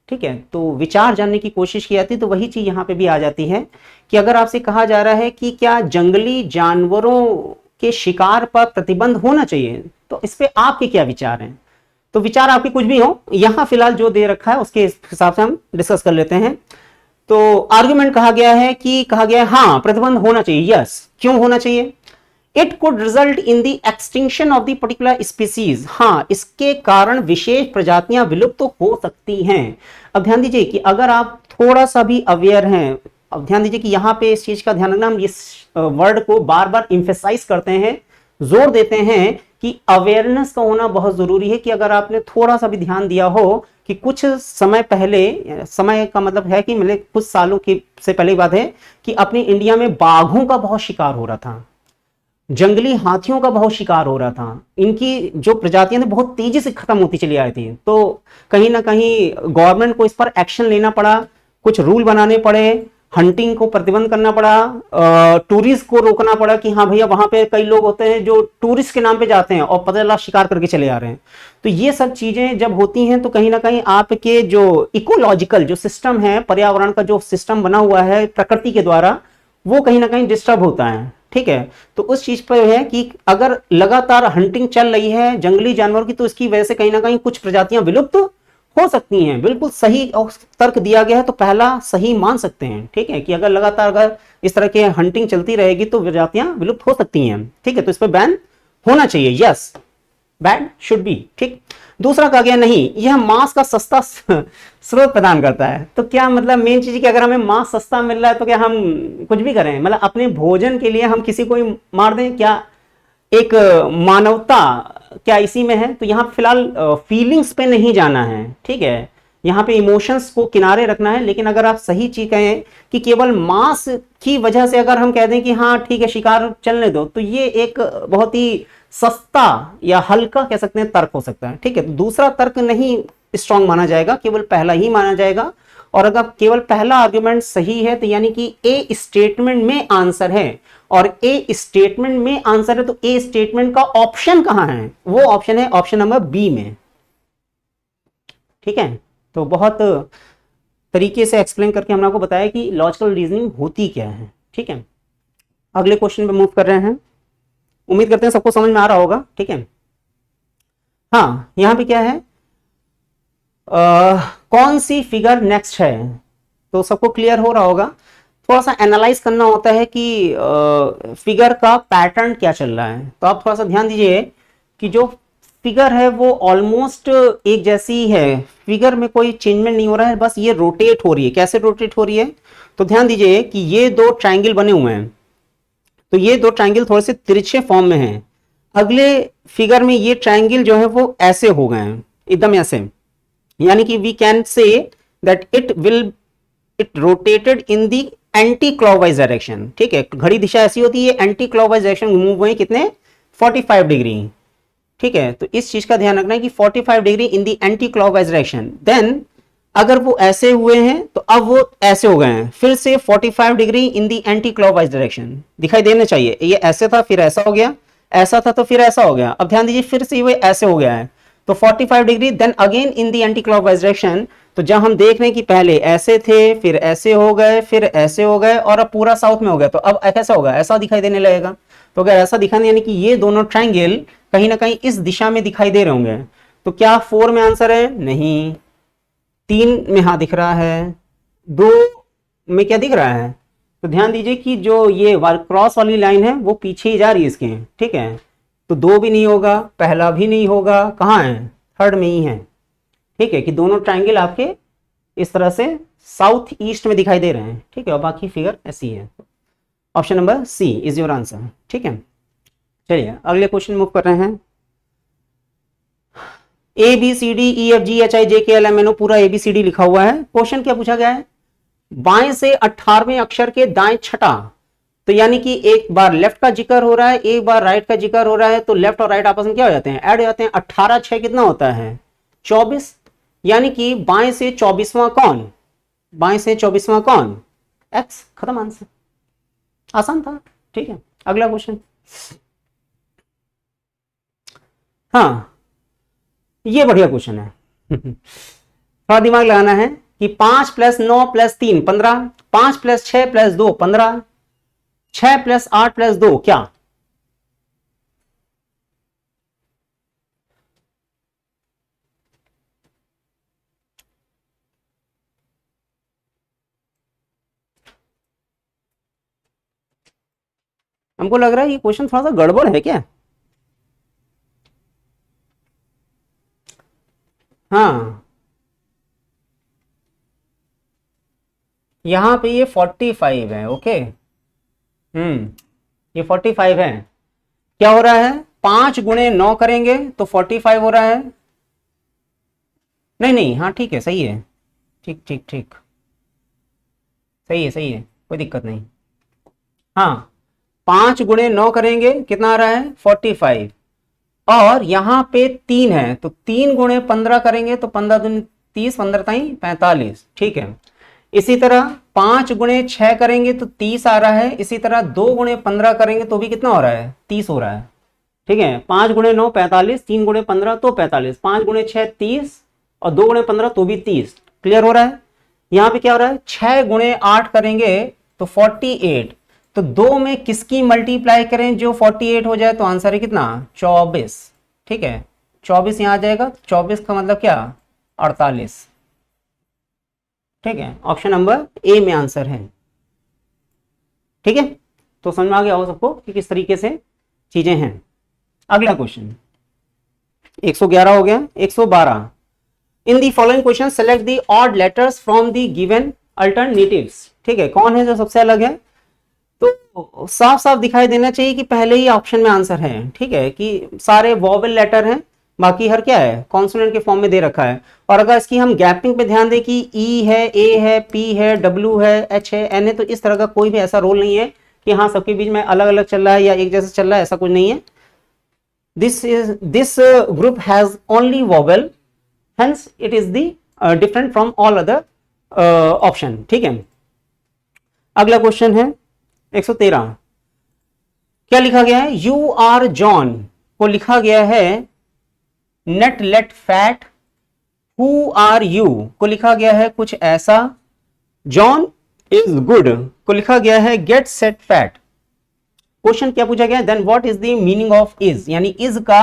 S1: ठीक है। तो विचार जानने की कोशिश की जाती है। तो वही चीज यहां पे भी आ जाती है कि अगर आपसे कहा जा रहा है कि क्या जंगली जानवरों के शिकार पर प्रतिबंध होना चाहिए, तो इस पे आपके क्या विचार हैं। तो विचार आपके कुछ भी हो, यहां फिलहाल जो दे रखा है उसके हिसाब से हम डिस्कस कर लेते हैं। तो आर्ग्यूमेंट कहा गया है कि कहा गया है हाँ प्रतिबंध होना चाहिए, यस। क्यों होना चाहिए? It could result in the extinction of the particular species. हाँ, इसके कारण विशेष प्रजातियां विलुप्त तो हो सकती हैं। अब ध्यान दीजिए कि अगर आप थोड़ा सा भी अवेयर हैं, अब ध्यान दीजिए कि यहां पे इस चीज का ध्यान रखना, हम इस वर्ड को बार बार इंफेसाइज करते हैं, जोर देते हैं कि अवेयरनेस का होना बहुत जरूरी है। कि अगर आपने थोड़ा सा भी ध्यान दिया हो कि कुछ समय पहले, समय का मतलब है कि मतलब कुछ सालों की से पहले की बात है कि अपनी इंडिया में बाघों का बहुत शिकार हो रहा था, जंगली हाथियों का बहुत शिकार हो रहा था, इनकी जो प्रजातियां थी बहुत तेजी से खत्म होती चली आ रही थी। तो कहीं ना कहीं गवर्नमेंट को इस पर एक्शन लेना पड़ा, कुछ रूल बनाने पड़े, हंटिंग को प्रतिबंध करना पड़ा, टूरिस्ट को रोकना पड़ा कि हाँ भैया वहां पे कई लोग होते हैं जो टूरिस्ट के नाम पे जाते हैं और पता चला शिकार करके चले आ रहे हैं। तो ये सब चीजें जब होती हैं तो कहीं ना कहीं आपके जो इकोलॉजिकल जो सिस्टम है, पर्यावरण का जो सिस्टम बना हुआ है प्रकृति के द्वारा, वो कहीं ना कहीं डिस्टर्ब होता है, ठीक है। तो उस चीज पर है कि अगर लगातार हंटिंग चल रही है जंगली जानवर की, तो इसकी वजह से कहीं ना कहीं कुछ प्रजातियां विलुप्त हो सकती हैं। बिल्कुल सही तर्क दिया गया है, तो पहला सही मान सकते हैं, ठीक है। कि अगर लगातार अगर इस तरह की हंटिंग चलती रहेगी तो प्रजातियां विलुप्त हो सकती हैं, ठीक है। तो इस पर बैन होना चाहिए, यस, बैन शुड बी, ठीक। दूसरा कहा गया नहीं, यह मांस का सस्ता स्रोत प्रदान करता है। तो क्या मतलब मेन चीज कि अगर हमें मांस सस्ता मिल रहा है तो क्या हम कुछ भी करें, मतलब अपने भोजन के लिए हम किसी को ही मार दें क्या? एक मानवता क्या इसी में है? तो यहाँ फिलहाल फीलिंग्स पे नहीं जाना है, ठीक है। यहाँ पे इमोशंस को किनारे रखना है। लेकिन अगर आप सही चीज कहें कि केवल मांस की वजह से अगर हम कह दें कि हाँ ठीक है शिकार चलने दो, तो ये एक बहुत ही सस्ता या हल्का कह सकते हैं तर्क हो सकता है, ठीक है। तो दूसरा तर्क नहीं स्ट्रांग माना जाएगा, केवल पहला ही माना जाएगा। और अगर केवल पहला आर्गुमेंट सही है तो यानी कि ए स्टेटमेंट में आंसर है, और ए स्टेटमेंट में आंसर है तो ए स्टेटमेंट का ऑप्शन कहां है? वो ऑप्शन है ऑप्शन नंबर बी में, ठीक है। तो बहुत तरीके से एक्सप्लेन करके हमने आपको बताया कि लॉजिकल रीजनिंग होती क्या है, ठीक है। अगले क्वेश्चन पे मूव कर रहे हैं। उम्मीद करते हैं सबको समझ में आ रहा होगा, ठीक है। हाँ, यहां पे क्या है, कौन सी फिगर नेक्स्ट है, तो सबको क्लियर हो रहा होगा। थोड़ा सा एनालाइज करना होता है कि फिगर का पैटर्न क्या चल रहा है। तो आप थोड़ा सा ध्यान दीजिए कि जो फिगर है वो ऑलमोस्ट एक जैसी ही है, फिगर में कोई चेंजमेंट नहीं हो रहा है, बस ये रोटेट हो रही है। कैसे रोटेट हो रही है, तो ध्यान दीजिए कि ये दो ट्राइंगल बने हुए हैं, तो ये दो ट्राइंगल थोड़े से तिरछे फॉर्म में हैं। अगले फिगर में ये ट्राइंगल जो है वो ऐसे हो गए हैं, एकदम ऐसे, यानी कि we can say that it rotated in the anti clockwise direction. ठीक है, घड़ी दिशा ऐसी होती है, एंटी क्लॉकवाइज डायरेक्शन मूव हुए कितने, 45 डिग्री। ठीक है, तो इस चीज का ध्यान रखना है कि 45 degree in the anti clockwise direction. Then अगर वो ऐसे हुए हैं तो अब वो ऐसे हो गए हैं, फिर से 45 degree in the anti clockwise direction दिखाई देना चाहिए। ये ऐसे था फिर ऐसा हो गया, ऐसा था तो फिर ऐसा हो गया। अब ध्यान दीजिए फिर से वो ऐसे हो गया है, तो 45 degree then again in the anti clockwise direction. तो जब हम देख रहे हैं कि पहले ऐसे थे, फिर ऐसे हो गए, फिर ऐसे हो गए, और अब पूरा साउथ में हो गया, तो अब कैसा होगा, ऐसा दिखाई देने लगेगा। तो अगर ऐसा दिखाने, यानी कि ये दोनों ट्राइंगल कहीं ना कहीं इस दिशा में दिखाई दे रहे होंगे। तो क्या 4 में आंसर है, नहीं। 3 में हाँ दिख रहा है, 2 में क्या दिख रहा है, तो ध्यान दीजिए कि जो ये क्रॉस वाली लाइन है वो पीछे ही जा रही है इसके। ठीक है, तो 2 भी नहीं होगा, पहला भी नहीं होगा, कहाँ है, थर्ड में ही है। ठीक है, कि दोनों ट्राइंगल आपके इस तरह से साउथ ईस्ट में दिखाई दे रहे हैं। ठीक है, और बाकी फिगर ऐसी है। Option number C is your answer. ठीक है, चलिए अगले क्वेश्चन मूव कर रहे हैं। A B C D E F G H I J K L M N O, पूरा ए बी सी डी लिखा हुआ है। क्वेश्चन क्या पूछा गया है, बाएं से 18वें अक्षर के दाएं छठा, तो यानी कि एक बार लेफ्ट का जिक्र हो रहा है, एक बार राइट का जिक्र हो रहा है, तो लेफ्ट और राइट आपस में क्या हो जाते हैं, ऐड हो जाते हैं। 18 6 कितना होता है, 24, यानी कि बाएं से 24वां कौन, बाएं से 24वां कौन, एक्स। खत्म आंसर, आसान था। ठीक है, अगला क्वेश्चन। हाँ, ये बढ़िया क्वेश्चन है थोड़ा दिमाग लगाना है कि 5 + 9 + 3 15, 5 + 6 + 2 15, 6 + 8 + 2 क्या, हमको लग रहा है ये क्वेश्चन थोड़ा सा गड़बड़ है क्या। हाँ, यहां पे ये 45 है। ओके, ये 45 है। क्या हो रहा है, 5 × 9 करेंगे तो 45 हो रहा है। नहीं नहीं, हाँ ठीक है, सही है, ठीक ठीक ठीक, सही है सही है, कोई दिक्कत नहीं। हाँ, 5 × 9 करेंगे कितना आ रहा है, 45, और यहां पे 3 है, तो 3 × 15 करेंगे तो 15 दूनी 30, 15 ताई 45। ठीक है, इसी तरह 5 × 6 करेंगे तो 30 आ रहा है। इसी तरह 2 × 15 करेंगे तो भी कितना हो रहा है, 30 हो रहा है। ठीक है, 5 × 9 45, 3 × 15 तो 45, 5 × 6 30, और 2 × 15 तो भी 30। क्लियर हो रहा है। यहां पे क्या हो रहा है, 6 × 8 करेंगे तो 48, तो 2 में किसकी मल्टीप्लाई करें जो 48 हो जाए, तो आंसर है कितना, 24। ठीक है, 24 यहां आ जाएगा, 24 का मतलब क्या, 48। ठीक है, ऑप्शन नंबर ए में आंसर है। ठीक है, तो समझ में आ गया हो सबको कि किस तरीके से चीजें हैं। अगला क्वेश्चन 111 हो गया, 112। In the following question select the odd letters from the given alternatives. ठीक है, कौन है जो सबसे अलग है, तो साफ साफ दिखाई देना चाहिए कि पहले ही ऑप्शन में आंसर है। ठीक है, कि सारे वॉवेल लेटर हैं, बाकी हर क्या है, कॉन्सोनेंट के फॉर्म में दे रखा है। और अगर इसकी हम गैपिंग पे ध्यान दें कि ई है, ए है, पी है, डब्ल्यू है, एच है, एन है, तो इस तरह का कोई भी ऐसा रोल नहीं है कि हाँ सबके बीच में अलग अलग चल रहा है या एक जैसा चल रहा है, ऐसा कुछ नहीं है। This group has only vowel, hence it is the different from all other option. ठीक है, अगला क्वेश्चन है 113। क्या लिखा गया है, यू आर जॉन को लिखा गया है नेट लेट फैट, हु आर यू को लिखा गया है कुछ ऐसा, जॉन इज गुड को लिखा गया है गेट सेट फैट। क्वेश्चन क्या पूछा गया, then what is the meaning of is, यानी इज का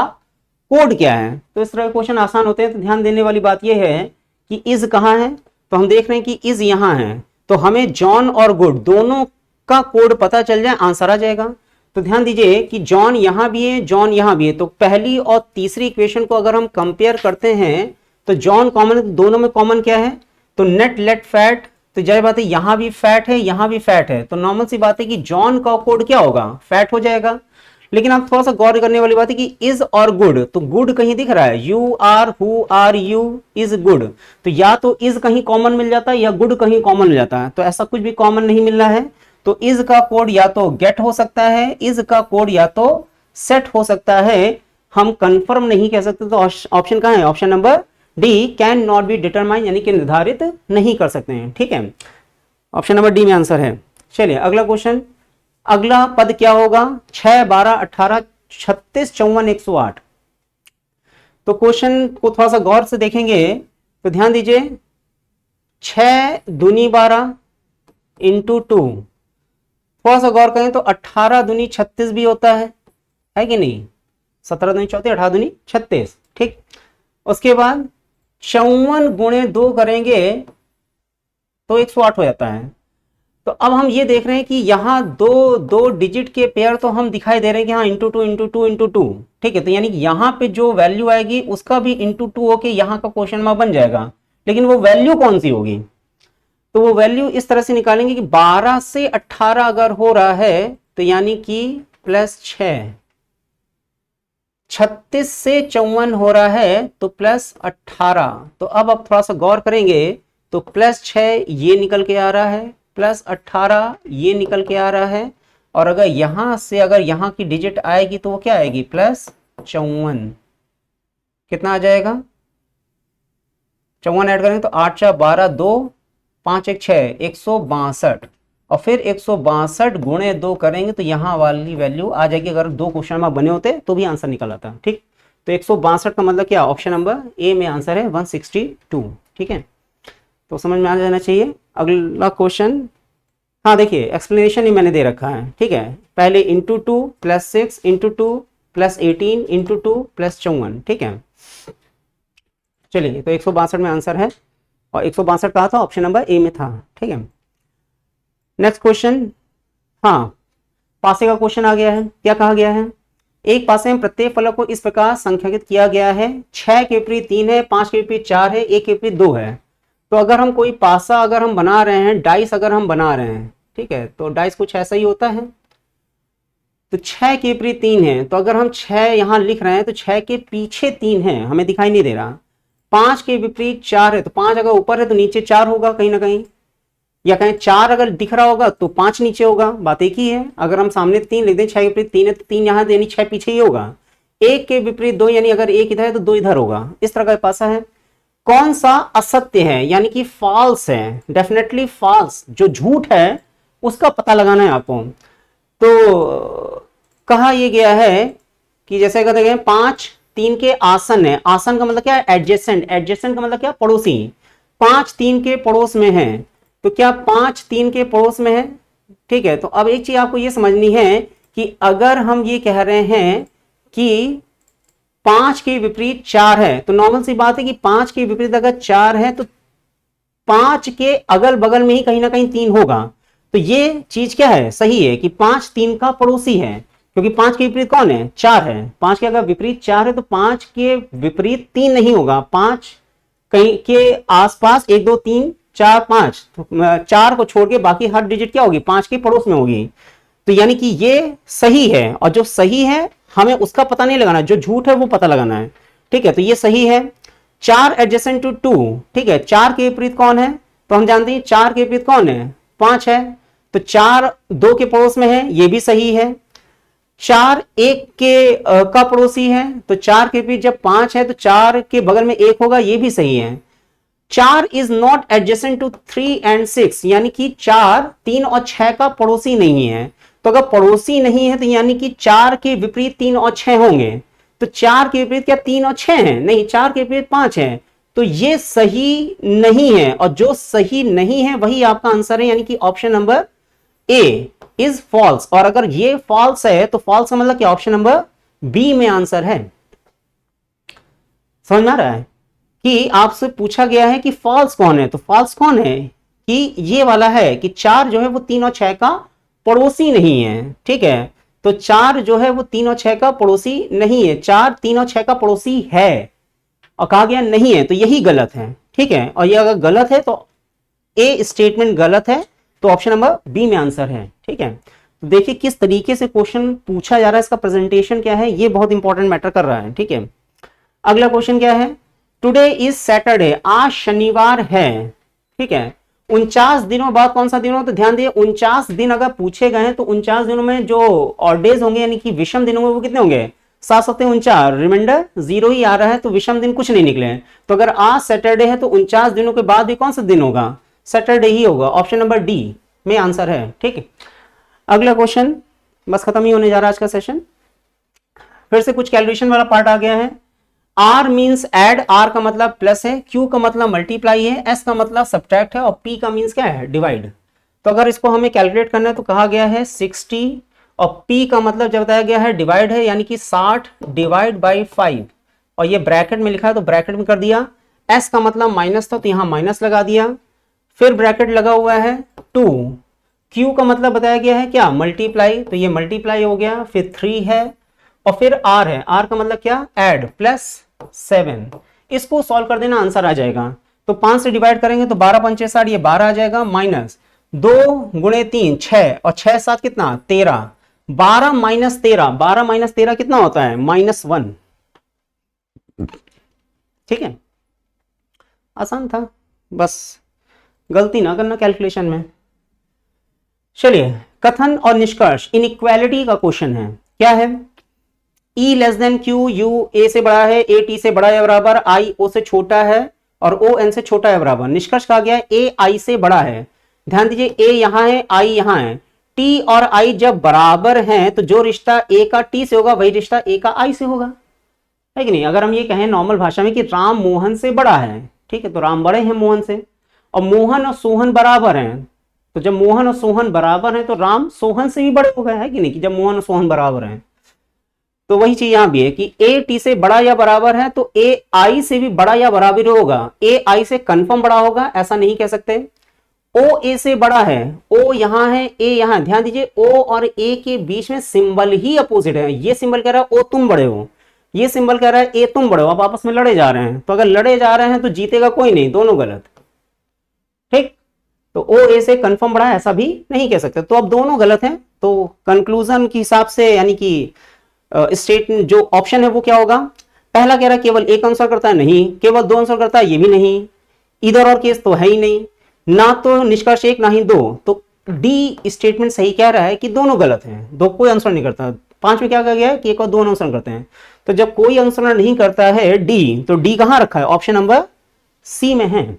S1: कोड क्या है। तो इस तरह के क्वेश्चन आसान होते हैं। तो ध्यान देने वाली बात यह है कि इज कहाँ है, तो हम देख रहे हैं कि इज यहां है, तो हमें जॉन और गुड दोनों का कोड पता चल जाए, आंसर आ जाएगा। तो ध्यान दीजिए कि जॉन यहां भी है, जॉन यहां भी है, तो पहली और तीसरी इक्वेशन को अगर हम कंपेयर करते हैं तो जॉन कॉमन है, तो दोनों में कॉमन क्या है, तो नेट लेट फैट, तो जाहिर बात है यहां भी फैट है, यहां भी फैट है, तो नॉर्मल सी बात है कि जॉन का कोड क्या होगा, फैट हो जाएगा। लेकिन आप थोड़ा सा गौर करने वाली बात है कि इज और गुड, तो गुड कहीं दिख रहा है, you are, who are you, is good, तो या तो इज कहीं कॉमन मिल जाता है या गुड कहीं कॉमन मिल जाता है, तो ऐसा कुछ भी कॉमन नहीं मिल रहा है। तो इज का कोड या तो गेट हो सकता है, इज का कोड या तो सेट हो सकता है, हम कंफर्म नहीं कह सकते। तो ऑप्शन कहां है, option number D, can not be determine, यानी कि निर्धारित नहीं कर सकते हैं। ठीक है, ऑप्शन नंबर डी में आंसर है। चलिए अगला क्वेश्चन, अगला पद क्या होगा, 6, 12, 18, 36, 54, 108। तो क्वेश्चन को थोड़ा सा गौर से देखेंगे तो ध्यान दीजिए, 6 दूनी 12 इंटू 2, थोड़ा सा गौर करें तो 18 दूनी 36 भी होता है कि नहीं, 17 दूनी 34, 18 दूनी 36, ठीक। उसके बाद 54 गुणे 2 करेंगे तो 108 हो जाता है। तो अब हम ये देख रहे हैं कि यहाँ दो डिजिट के पेयर तो हम दिखाई दे रहे हैं कि हाँ इंटू 2 इंटू 2 इंटू 2, ठीक है। तो यानी कि यहाँ पे जो वैल्यू आएगी उसका भी इंटू 2 होके यहाँ का क्वेश्चन मार्क बन जाएगा, लेकिन वो वैल्यू कौन सी होगी, तो वो वैल्यू इस तरह से निकालेंगे कि 12 से 18 अगर हो रहा है तो यानी कि +6, 36 से 54 हो रहा है तो +18। तो अब आप थोड़ा सा गौर करेंगे तो +6 ये निकल के आ रहा है, +18 ये निकल के आ रहा है, और अगर यहां से अगर यहां की डिजिट आएगी तो वो क्या आएगी, +54, कितना आ जाएगा, 54 ऐड करेंगे तो 8 4 12 2 5 1 6 162, और फिर 162 गुणे 2 करेंगे तो यहाँ वाली वैल्यू आ जाएगी। अगर 2 क्वेश्चन मार्क बने होते तो भी आंसर निकल आता, ठीक। तो 162 का मतलब क्या, ऑप्शन नंबर ए में आंसर है 162, ठीक है। तो समझ में आ जाना चाहिए। अगला क्वेश्चन, हाँ देखिए एक्सप्लेनेशन ही मैंने दे रखा है, ठीक है। पहले इंटू 2 +6 इंटू 2 +18 इंटू 2 +54, ठीक है। चलिए तो 162 में आंसर है, और 162 कहा था, ऑप्शन नंबर ए में था, ठीक है। नेक्स्ट क्वेश्चन, हाँ पासे का क्वेश्चन आ गया है। क्या कहा गया है, एक पासे में प्रत्येक फलक को इस प्रकार संख्याकित किया गया है, 6 के विपरीत 3 है, 5 के विपरीत 4 है, 1 के विपरीत 2 है। तो अगर हम कोई पासा अगर हम बना रहे हैं, डाइस अगर हम बना रहे हैं, ठीक है, तो डाइस कुछ ऐसा ही होता है। तो 6 के विपरीत 3 है, तो अगर हम 6 यहां लिख रहे हैं तो 6 के पीछे 3 है, हमें दिखाई नहीं दे रहा। 5 के विपरीत 4 है, तो 5 अगर ऊपर है तो नीचे 4 होगा कहीं ना कहीं, या कहीं 4 अगर दिख रहा होगा तो 5 नीचे होगा, बात एक ही है। अगर हम सामने 3 लिख दें, 6 के विपरीत 3 है तो 3 यहाँ यानी 6 पीछे ही होगा। 1 के विपरीत 2 यानी अगर 1 इधर है तो 2 इधर होगा, इस तरह का पासा है। कौन सा असत्य है, यानी कि फॉल्स है, डेफिनेटली फॉल्स, जो झूठ है उसका पता लगाना है आपको। तो कहा यह गया है कि जैसे कहते हैं 5 3 के आसन है, आसन का मतलब क्या है, एडजेसेंट, एडजेसेंट का मतलब क्या, पड़ोसी। 5 3 के पड़ोस में है, तो क्या 5 3 के पड़ोस में है, ठीक है। तो अब एक चीज आपको ये समझनी है कि अगर हम ये कह रहे हैं कि 5 के विपरीत 4 है, तो नॉर्मल सी बात है कि 5 के विपरीत अगर 4 है तो 5 के अगल बगल में ही कहीं ना कहीं 3 होगा। तो ये चीज क्या है, सही है कि 5 3 का पड़ोसी है, क्योंकि 5 के विपरीत कौन है, 4 है। 5 के अगर विपरीत 4 है तो 5 के विपरीत 3 नहीं होगा, 5 कहीं के आसपास 1 2 3 4 5, तो 4 को छोड़ के बाकी हर डिजिट क्या होगी, 5 के पड़ोस में होगी। तो यानी कि ये सही है, और जो सही है हमें उसका पता नहीं लगाना, जो झूठ है वो पता लगाना है, ठीक है। तो ये सही है। 4 एडजेसेंट टू 2, ठीक है। 4 के विपरीत कौन है, तो हम जानते हैं 4 के विपरीत कौन है, 5 है, तो 4 2 के पड़ोस में है, ये भी सही है। 4 1 के का पड़ोसी है, तो 4 के विपरीत जब 5 है तो 4 के बगल में 1 होगा, ये भी सही है। 4 is not adjacent to 3 and 6, यानी कि 4 3 और 6 का पड़ोसी नहीं है। तो अगर पड़ोसी नहीं है तो यानी कि 4 के विपरीत 3 और 6 होंगे, तो 4 के विपरीत क्या 3 और 6 हैं, नहीं, 4 के विपरीत 5 है, तो ये सही नहीं है, और जो सही नहीं है वही आपका आंसर है, यानी कि option number A is false, और अगर ये फॉल्स है तो फॉल्स का मतलब क्या, ऑप्शन नंबर बी में आंसर है। समझ में आ रहा है कि आपसे पूछा गया है कि फॉल्स कौन है, तो फॉल्स कौन है कि ये वाला है कि 4 जो है वो 3 और 6 का पड़ोसी नहीं है। ठीक है, तो 4 जो है वो 3 और 6 का पड़ोसी नहीं है, 4 3 और 6 का पड़ोसी है और कहा गया नहीं है, तो यही गलत है। ठीक है, और ये अगर गलत है तो ए स्टेटमेंट गलत है, तो ऑप्शन नंबर बी में आंसर है। ठीक है, तो देखिए किस तरीके से क्वेश्चन पूछा जा रहा है, इसका प्रेजेंटेशन क्या है, ये बहुत इंपॉर्टेंट मैटर कर रहा है। ठीक है, अगला क्वेश्चन क्या है, टुडे इज सैटरडे, आज शनिवार है। ठीक है, 49 दिनों बाद कौन सा दिन हो, तो ध्यान दिए 49 दिन अगर पूछे गए हैं तो 49 दिनों में जो ऑड डेज होंगे यानी कि विषम दिन होंगे वो कितने होंगे, 7 7 49, रिमाइंडर 0 ही आ रहा है, तो विषम दिन कुछ नहीं निकले। तो अगर आज सैटरडे है तो 49 दिनों के बाद भी कौन सा दिन होगा, सैटरडे ही होगा, ऑप्शन नंबर डी में आंसर है। ठीक है, अगला क्वेश्चन, बस खत्म ही होने जा रहा है आज का सेशन। फिर से कुछ कैलकुलेशन वाला पार्ट आ गया है। आर मीन्स एड, आर का मतलब प्लस है, क्यू का मतलब मल्टीप्लाई है, एस का मतलब सब्ट्रैक्ट है और पी का मीन्स क्या है, डिवाइड। तो अगर इसको हमें कैलकुलेट करना है तो कहा गया है 60 और पी का मतलब जब बताया गया है डिवाइड है, यानी कि 60 डिवाइड बाई 5 और ये ब्रैकेट में लिखा है तो ब्रैकेट में कर दिया। एस का मतलब माइनस था तो यहां माइनस लगा दिया, फिर ब्रैकेट लगा हुआ है 2। क्यू का मतलब बताया गया है क्या, मल्टीप्लाई, तो ये मल्टीप्लाई हो गया, फिर 3 है और फिर आर है, आर का मतलब क्या, ऐड, प्लस 7। इसको सॉल्व कर देना, आंसर आ जाएगा। तो 5 से डिवाइड करेंगे तो 12 पंचे 60, ये 12 आ जाएगा, माइनस 2 गुणे 3 6 और 6 7 कितना 13, 12 माइनस 13, 12 माइनस 13 कितना होता है, -1। ठीक है, आसान था, बस गलती ना करना कैलकुलेशन में। चलिए, कथन और निष्कर्ष, इनइक्वालिटी का क्वेश्चन है, क्या है, E less than Q, U A से बड़ा है, ए टी से बड़ा या बराबर, आई ओ से छोटा है और ओ एन से छोटा है बराबर। निष्कर्ष कहा गया है ए आई से बड़ा है। ध्यान दीजिए, ए यहां है, आई यहां है, टी और आई जब बराबर हैं तो जो रिश्ता ए का टी से होगा वही रिश्ता ए का आई से होगा, है कि नहीं। अगर हम ये कहें नॉर्मल भाषा में कि राम मोहन से बड़ा है, ठीक है, तो राम बड़े हैं मोहन से, और मोहन और सोहन बराबर हैं, तो जब मोहन और सोहन बराबर हैं तो राम सोहन से भी बड़े हो गए, है कि नहीं, कि जब मोहन और सोहन बराबर हैं। तो वही चीज यहां भी है कि ए टी से बड़ा या बराबर है तो ए आई से भी बड़ा या बराबर होगा, ए आई से कंफर्म बड़ा होगा ऐसा नहीं कह सकते। ओ ए से बड़ा है, ओ यहां है, ए यहां, ध्यान दीजिए ओ और ए के बीच में सिंबल ही अपोजिट है। ये सिंबल कह रहा है ओ तुम बड़े हो, ये सिंबल कह रहा है ए तुम बड़े हो, आप आपस में लड़े जा रहे हैं, तो अगर लड़े जा रहे हैं तो जीतेगा कोई नहीं, दोनों गलत। ठीक, तो ओ ए से कंफर्म बड़ा है ऐसा भी नहीं कह सकते, तो अब दोनों गलत हैं। तो कंक्लूजन के हिसाब से यानी कि स्टेट जो ऑप्शन है वो क्या होगा, पहला कह रहा है केवल एक आंसर करता है, नहीं, केवल 2 आंसर करता है, ये भी नहीं, इधर और केस तो है ही नहीं, ना तो निष्कर्ष 1 ना ही 2, तो डी स्टेटमेंट सही कह रहा है कि दोनों गलत हैं, दो कोई आंसर नहीं करता। 5 में क्या कहा गया है कि एक और 2 आंसर करते हैं, तो जब कोई आंसर नहीं करता है डी, तो डी कहां रखा है, ऑप्शन नंबर सी में है।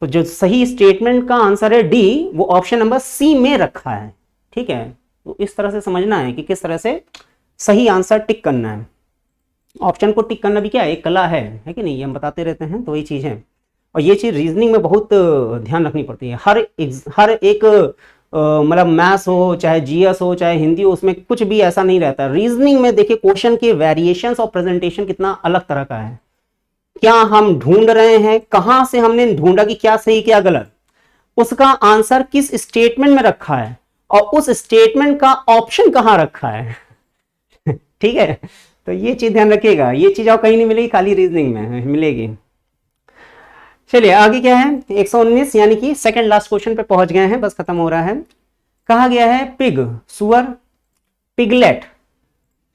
S1: तो जो सही स्टेटमेंट का आंसर है डी, वो ऑप्शन नंबर सी में रखा है। ठीक है, तो इस तरह से समझना है कि किस तरह से सही आंसर टिक करना है। ऑप्शन को टिक करना भी क्या है, एक कला है कि नहीं, ये हम बताते रहते हैं, तो वही चीज है। और ये चीज रीजनिंग में बहुत ध्यान रखनी पड़ती है। हर एक मतलब मैथ्स हो चाहे जीएस हो चाहे हिंदी हो, उसमें कुछ भी ऐसा नहीं रहता। रीजनिंग में देखिए क्वेश्चन के वेरिएशंस और प्रेजेंटेशन कितना अलग तरह का है। क्या हम ढूंढ रहे हैं, कहां से हमने ढूंढा कि क्या सही क्या गलत, उसका आंसर किस स्टेटमेंट में रखा है और उस स्टेटमेंट का ऑप्शन कहां रखा है। ठीक है, तो ये चीज ध्यान रखिएगा, ये चीज आपको कहीं नहीं मिलेगी, खाली रीजनिंग में मिलेगी। चलिए आगे क्या है, 119 यानी कि सेकंड लास्ट क्वेश्चन पे पहुंच गए हैं, बस खत्म हो रहा है। कहा गया है पिग सुअर, पिगलेट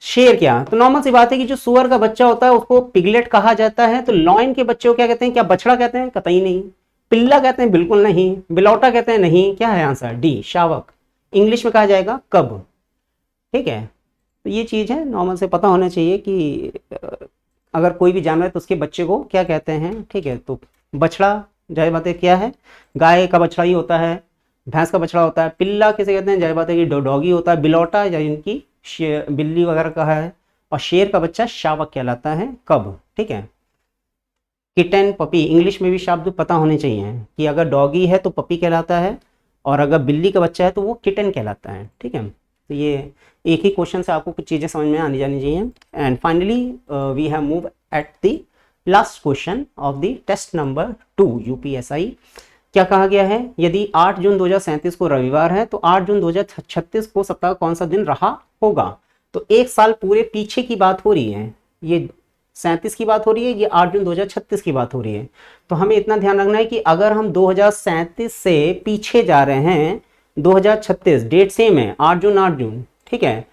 S1: शेर, क्या, तो नॉर्मल सी बात है कि जो सुअर का बच्चा होता है उसको पिगलेट कहा जाता है। तो लॉयन के बच्चे को क्या कहते हैं, क्या बछड़ा कहते हैं, कतई नहीं। पिल्ला कहते हैं, बिल्कुल नहीं। बिलौटा कहते हैं, नहीं। क्या है आंसर, डी शावक, इंग्लिश में कहा जाएगा कब। ठीक है, तो ये चीज है, नॉर्मल से पता होना चाहिए कि अगर कोई भी जानवर है तो उसके बच्चे को क्या कहते हैं। ठीक है, तो बछड़ा जाहिर बात है क्या है, गाय का बछड़ा ही होता है, भैंस का बछड़ा होता है। पिल्ला किसे कहते हैं, जाहिर बात है कि डॉगी होता है। बिलौटा या इनकी बिल्ली वगैरह का है। और शेर का बच्चा शावक कहलाता है कब। ठीक है, किटन, पपी, इंग्लिश में भी शब्द पता होने चाहिए कि अगर डॉगी है तो पपी कहलाता है और अगर बिल्ली का बच्चा है तो वो किटन कहलाता है। ठीक है, तो ये एक ही क्वेश्चन से आपको कुछ चीज़ें समझ में आनी जानी चाहिए। And finally we have move at the last question of the test number 2 UPSI. क्या कहा गया है, यदि 8 जून 2037 को रविवार है तो 8 जून 2036 को सप्ताह का कौन सा दिन रहा होगा। तो एक साल पूरे पीछे की बात हो रही है, ये 37 की बात हो रही है, ये 8 जून 2036 की बात हो रही है। तो हमें इतना ड्यान रखना है कि अगर हम 2037 से पीछे जा रहे हैं 2036, डेट सेम है 8 जून 8 जून, ठीक है,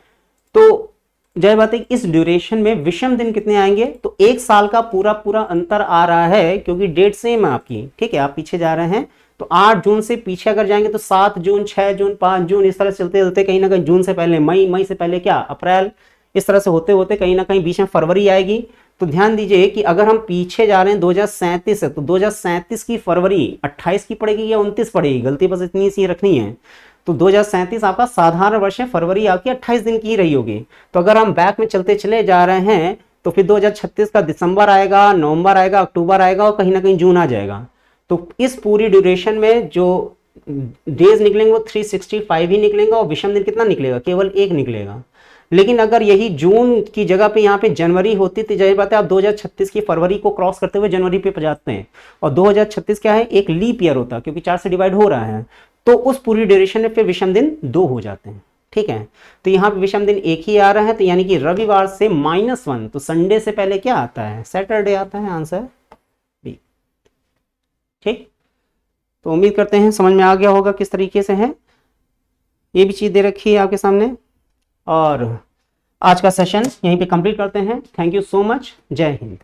S1: तो जय बात है कि इस ड्यूरेशन में विषम दिन कितने आएंगे, तो एक साल का पूरा पूरा अंतर आ रहा है क्योंकि डेट सेम है आपकी। ठीक है, आप पीछे जा रहे हैं तो 8 जून से पीछे अगर जाएंगे तो 7 जून 6 जून 5 जून इस तरह से चलते चलते कहीं ना कहीं जून से पहले मई, मई से पहले क्या अप्रैल, इस तरह से होते होते कहीं ना कहीं बीच में फरवरी आएगी। तो ध्यान दीजिए कि अगर हम पीछे जा रहे हैं 2037 है तो 2037 की फरवरी 28 की पड़ेगी या 29 पड़ेगी, गलती बस इतनी सी रखनी है। तो 2037 आपका साधारण वर्ष है, फरवरी आपकी 28 दिन की रही होगी। तो अगर हम बैक में चलते चले जा रहे हैं तो फिर 2036 का दिसंबर आएगा, नवंबर आएगा, अक्टूबर आएगा और कहीं ना कहीं जून आ जाएगा। तो इस पूरी ड्यूरेशन में जो डेज निकलेंगे वो 365 ही निकलेंगे और विषम दिन कितना निकलेगा, केवल एक निकलेगा। लेकिन अगर यही जून की जगह पे यहाँ पे जनवरी होती तो जाहिर बात है आप 2036 की फरवरी को क्रॉस करते हुए जनवरी पे जाते हैं और 2036 क्या है, एक लीप ईयर होता क्योंकि 4 से डिवाइड हो रहा है, तो उस पूरी ड्यूरेशन में पे विषम दिन 2 हो जाते हैं। ठीक है, तो यहाँ पे विषम दिन एक ही आ रहा है, तो यानी कि रविवार से -1, तो संडे से पहले क्या आता है, सैटरडे आता है, आंसर बी। ठीक, तो उम्मीद करते हैं समझ में आ गया होगा किस तरीके से है, ये भी चीज दे रखी है आपके सामने। और आज का सेशन यहीं पे कंप्लीट करते हैं। थैंक यू सो मच, जय हिंद।